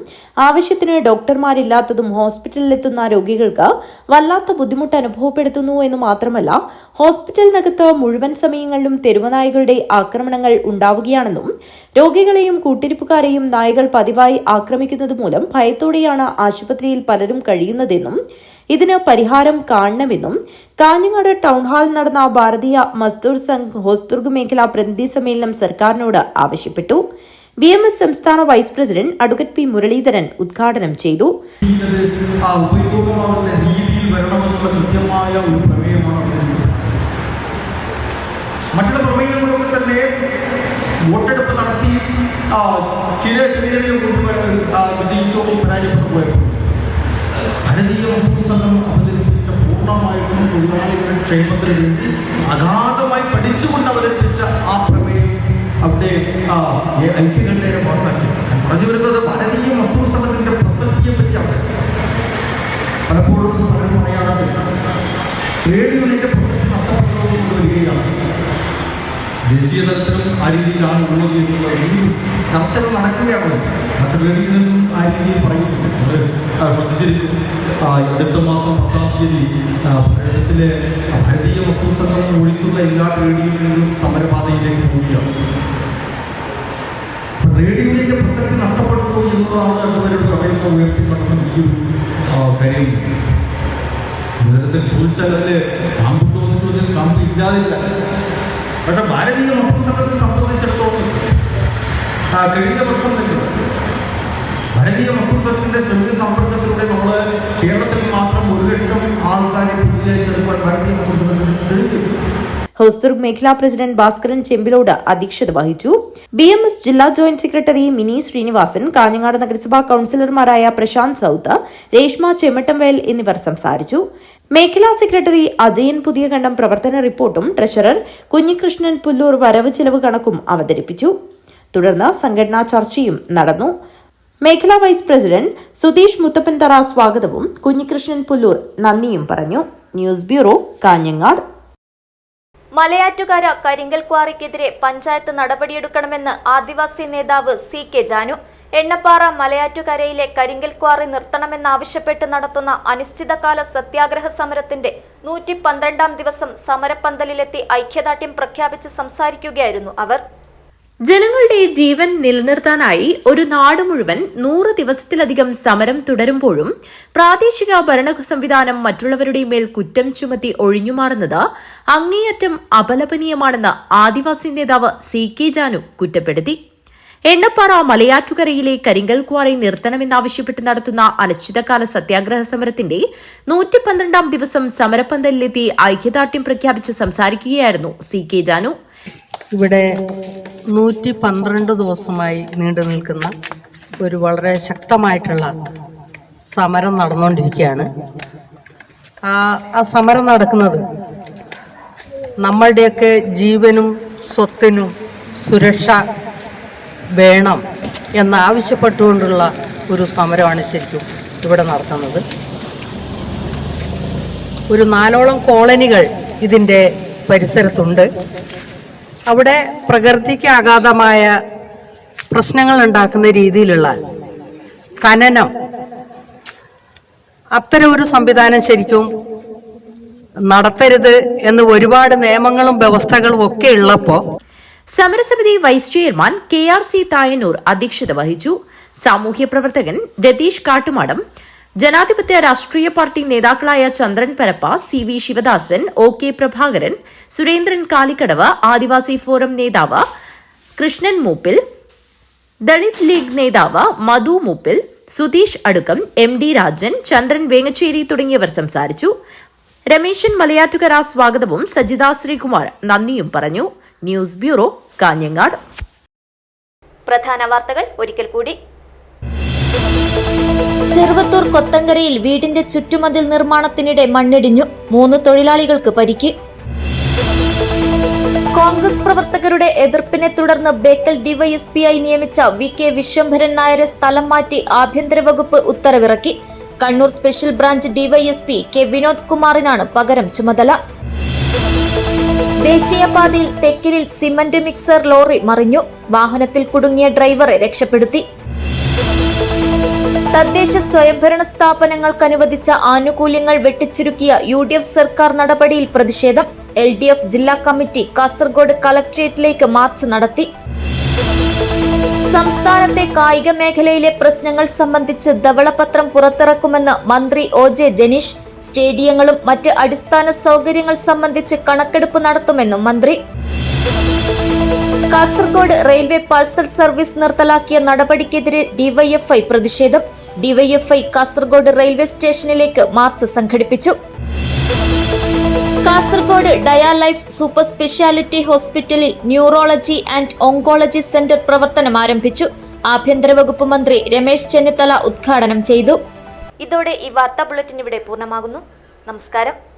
ആവശ്യത്തിന് ഡോക്ടർമാരില്ലാത്തതും ഹോസ്പിറ്റലിലെത്തുന്ന രോഗികൾക്ക് വല്ലാത്ത ബുദ്ധിമുട്ട് അനുഭവപ്പെടുത്തുന്നു എന്ന് മാത്രമല്ല ഹോസ്പിറ്റലിനകത്ത് മുഴുവൻ സമയങ്ങളിലും തെരുവുനായകളുടെ ആക്രമണങ്ങൾ ഉണ്ടാവുകയാണെന്നും രോഗികളെയും കൂട്ടിരിപ്പുകാരെയും നായകൾ പതിവായി ആക്രമിക്കുന്നത് മൂലം ഭയത്തോടെയാണ് ആശുപത്രിയിൽ പലരും കഴിയുന്നതെന്നും ഇതിന് പരിഹാരം കാണണമെന്നും കാഞ്ഞങ്ങാട് ടൗൺഹാളിൽ നടന്ന ഭാരതീയ മസ്ദൂർ സംഘ് ഹോസ്ദുർഗ് മേഖലാ പ്രതിനിധി സമ്മേളനം സർക്കാരിനോട് ആവശ്യപ്പെട്ടു. BMS സംസ്ഥാന vice president advocate P Muraleedharan ഉദ്ഘാടനം ചെയ്തു. മറ്റുള്ള പ്രമേയങ്ങളൊക്കെ തന്നെ വോട്ടെടുപ്പ് നടത്തി ചില വിജയിച്ചോ പരാജയപ്പെട്ടു പോയപ്പോൾ ഭാരതീയ മസ്ദൂർ സംഘം അവതരിപ്പിച്ച പൂർണ്ണമായിട്ടും തൊഴിലാളികളുടെ ക്ഷേമത്തിന് വേണ്ടി അഗാധമായി പഠിച്ചുകൊണ്ട് അവതരിപ്പിച്ച ആ പ്രമേയം അവിടെ ഐക്യകണ്ഠേന പാസാക്കി. പറഞ്ഞു വരുന്നത് ഭാരതീയ മസ്ദൂർ സംഘത്തിന്റെ പ്രസക്തിയെ പറ്റിയാണ്. പലപ്പോഴും പലരും പറയാറുണ്ട് ട്രേഡ് യൂണിയന്റെ പ്രസക്തി നഷ്ടപ്പെട്ടു വരികയാണ്. ദേശീയ തലത്തിലും ആ രീതിയിലാണ് ഉള്ളത് എന്നുള്ള ചർച്ചകൾ നടക്കുകയാണ്. ട്രേഡ് യൂണിയനും ആ രീതിയിൽ പറയുന്നുണ്ട്. ശ്രദ്ധിച്ചിരിക്കും അടുത്ത മാസം 10-ാം തീയതി ഭാരതത്തിലെ ഭാരതീയ മസ്ദൂർ സംഘം ഒഴിച്ചുള്ള എല്ലാ ട്രേഡ് യൂണിയനുകളും സമരപാതയിലേക്ക് പോവുകയാണ്. ട്രേഡ് യൂണിയന്റെ പ്രസക്തി നഷ്ടപ്പെടുന്നു എന്നതാണ് അതുവരുടെ പറയുന്ന ഉയർത്തിക്കൊണ്ടുള്ള വലിയൊരു കാര്യം. നേരത്തെ ചോദിച്ചാൽ അതിൽ കാമ്പുണ്ടോ എന്ന് ചോദിച്ചാൽ കാമ്പ് ഇല്ലാതില്ല. പക്ഷെ ഭാരതീയ മസ്ദൂർ സംഘത്തെ സംബന്ധിച്ചിടത്തോളം കഴിഞ്ഞ വർഷം തന്നെ ഭാരതീയ മസ്ദൂർ സംഘത്തിന്റെ ശ്രമിക സമ്പർക്കത്തിലൂടെ നമ്മൾ കേരളത്തിൽ മാത്രം 1 ലക്ഷം ആൾക്കാരെ പുതിയതായി ചേർക്കാൻ ഭാരതീയ മസ്ദൂർ സംഘത്തിന് കഴിഞ്ഞു. ഹോസ്ദുർഗ് മേഖലാ പ്രസിഡന്റ് ഭാസ്കരൻ ചെമ്പിലോട് അധ്യക്ഷത വഹിച്ചു. BMS ജില്ലാ ജോയിന്റ് സെക്രട്ടറി മിനി ശ്രീനിവാസൻ, കാഞ്ഞങ്ങാട് നഗരസഭാ കൌൺസിലർമാരായ പ്രശാന്ത് സൌത്ത്, രേഷ്മ ചെമ്മട്ടംവയൽ എന്നിവർ സംസാരിച്ചു. മേഖലാ സെക്രട്ടറി അജയൻ പുതിയകണ്ഠം പ്രവർത്തന റിപ്പോർട്ടും ട്രഷറർ കുഞ്ഞികൃഷ്ണൻ പുല്ലൂർ വരവ് ചെലവ് കണക്കും അവതരിപ്പിച്ചു. തുടർന്ന് സംഘടനാ ചർച്ചയും നടന്നു. മേഖലാ വൈസ് പ്രസിഡന്റ് സുധീഷ് മുത്തപ്പൻതറ സ്വാഗതവും കുഞ്ഞികൃഷ്ണൻ പുല്ലൂർ നന്ദിയും പറഞ്ഞു. News bureau, Kanhangad. മലയാറ്റുകര കരിങ്കൽ ക്വാറിക്കെതിരെ പഞ്ചായത്ത് നടപടിയെടുക്കണമെന്ന് ആദിവാസി നേതാവ് CK ജാനു. എണ്ണപ്പാറ മലയാറ്റുകരയിലെ കരിങ്കൽ ക്വാറി നിർത്തണമെന്നാവശ്യപ്പെട്ട് നടത്തുന്ന അനിശ്ചിതകാല സത്യാഗ്രഹ സമരത്തിന്റെ 112-ാം ദിവസം സമരപ്പന്തലിലെത്തി ഐക്യദാർഢ്യം പ്രഖ്യാപിച്ച് സംസാരിക്കുകയായിരുന്നു അവർ. ജനങ്ങളുടെ ജീവൻ നിലനിർത്താനായി ഒരു നാട് മുഴുവൻ 100 ദിവസത്തിലധികം സമരം തുടരുമ്പോഴും പ്രാദേശിക ഭരണ സംവിധാനം മറ്റുള്ളവരുടെ മേൽ കുറ്റം ചുമത്തി ഒഴിഞ്ഞുമാറുന്നത് അങ്ങേയറ്റം അപലപനീയമാണെന്ന് ആദിവാസി നേതാവ് CK ജാനു കുറ്റപ്പെടുത്തി. എണ്ണപ്പാറ മലയാറ്റുകരയിലെ കരിങ്കൽ ക്വാറി നിർത്തണമെന്നാവശ്യപ്പെട്ട് നടത്തുന്ന അനിശ്ചിതകാല സത്യാഗ്രഹ സമരത്തിന്റെ 112-ാം ദിവസം സമരപ്പന്തലിലെത്തി ഐക്യദാർഢ്യം പ്രഖ്യാപിച്ച് സംസാരിക്കുകയായിരുന്നു CK ജാനു. ഇവിടെ 112 ദിവസമായി നീണ്ടു നിൽക്കുന്ന ഒരു വളരെ ശക്തമായിട്ടുള്ള സമരം നടന്നുകൊണ്ടിരിക്കുകയാണ്. ആ സമരം നടക്കുന്നത് നമ്മളുടെയൊക്കെ ജീവനും സ്വത്തിനും സുരക്ഷ വേണം എന്നാവശ്യപ്പെട്ടുകൊണ്ടുള്ള ഒരു സമരമാണ് ശരിക്കും ഇവിടെ നടത്തുന്നത്. ഒരു 4ഓളം കോളനികൾ ഇതിൻ്റെ പരിസരത്തുണ്ട്. അവിടെ പ്രകൃതിക്ക് ആഘാതമായ പ്രശ്നങ്ങൾ ഉണ്ടാക്കുന്ന രീതിയിലുള്ള ഖനനം, അത്തരം ഒരു സംവിധാനം ശരിക്കും നടത്തരുത് എന്ന് ഒരുപാട് നിയമങ്ങളും വ്യവസ്ഥകളും ഒക്കെ ഉള്ളപ്പോൾ സമരസമിതി വൈസ് ചെയർമാൻ KRC തായന്നൂർ അധ്യക്ഷത വഹിച്ചു. സാമൂഹ്യ പ്രവർത്തകൻ രതീഷ് കാട്ടുമാടം, ജനാധിപത്യ രാഷ്ട്രീയ പാർട്ടി നേതാക്കളായ ചന്ദ്രൻ പരപ്പ, CV ശിവദാസൻ, OK പ്രഭാകരൻ, സുരേന്ദ്രൻ കാലിക്കടവ്, ആദിവാസി ഫോറം നേതാവ് കൃഷ്ണൻ മൂപ്പിൽ, ദളിത് ലീഗ് നേതാവ് മധു മൂപ്പിൽ, സുധീഷ് അടുക്കം, MD രാജൻ, ചന്ദ്രൻ വേങ്ങച്ചേരി തുടങ്ങിയവർ സംസാരിച്ചു. രമേശൻ മലയാറ്റുകര സ്വാഗതവും സജിത ശ്രീകുമാർ നന്ദിയും പറഞ്ഞു. News bureau, Kanhangad. പ്രധാന വാർത്തകൾ ഒരിക്കൽ കൂടി. ചെറുവത്തൂർ കൊത്തങ്കരയിൽ വീടിന്റെ ചുറ്റുമതിൽ നിർമ്മാണത്തിനിടെ മണ്ണിടിഞ്ഞു. 3 തൊഴിലാളികൾക്ക് പരിക്ക്. കോൺഗ്രസ് പ്രവർത്തകരുടെ എതിർപ്പിനെ തുടർന്ന് ബേക്കൽ ഡിവൈഎസ്പിയായി നിയമിച്ച VK വിശ്വംഭരൻ നായരെ സ്ഥലം മാറ്റി ആഭ്യന്തര വകുപ്പ് ഉത്തരവിറക്കി. Kannur special branch DYSP K Vinod കുമാറിനാണ് പകരം ചുമതല. ദേശീയപാതയിൽ തെക്കിലിൽ സിമന്റ് മിക്സർ ലോറി മറിഞ്ഞു. വാഹനത്തിൽ കുടുങ്ങിയ ഡ്രൈവറെ രക്ഷപ്പെടുത്തി. തദ്ദേശ സ്വയംഭരണ സ്ഥാപനങ്ങൾക്ക് അനുവദിച്ച ആനുകൂല്യങ്ങൾ വെട്ടിച്ചുരുക്കിയ UDF സർക്കാർ നടപടിയിൽ പ്രതിഷേധം. LDF ജില്ലാ കമ്മിറ്റി കാസർഗോഡ് കളക്ട്രേറ്റിലേക്ക് മാർച്ച് നടത്തി. സംസ്ഥാനത്തെ കായിക മേഖലയിലെ പ്രശ്നങ്ങൾ സംബന്ധിച്ച് ധവളപത്രം പുറത്തിറക്കുമെന്ന് മന്ത്രി OJ ജനീഷ്. സ്റ്റേഡിയങ്ങളും മറ്റ് അടിസ്ഥാന സൗകര്യങ്ങൾ സംബന്ധിച്ച് കണക്കെടുപ്പ് നടത്തുമെന്നും മന്ത്രി. കാസർഗോഡ് റെയിൽവേ പാഴ്സൽ സർവീസ് നിർത്തലാക്കിയ നടപടിക്കെതിരെ DYFI പ്രതിഷേധം. DYFI കാസർഗോഡ് റെയിൽവേ സ്റ്റേഷനിലേക്ക് മാർച്ച് സംഘടിപ്പിച്ചു. കാസർഗോഡ് ഡയാലൈഫ് സൂപ്പർ സ്പെഷ്യാലിറ്റി ഹോസ്പിറ്റലിൽ ന്യൂറോളജി ആൻഡ് ഓങ്കോളജി സെന്റർ പ്രവർത്തനം ആരംഭിച്ചു. ആഭ്യന്തര വകുപ്പ് മന്ത്രി രമേശ് ചെന്നിത്തല ഉദ്ഘാടനം ചെയ്തു. ഇതോടെ ഈ വാർത്താ ബുള്ളറ്റിൻ ഇവിടെ പൂർണ്ണമാകുന്നു. നമസ്കാരം.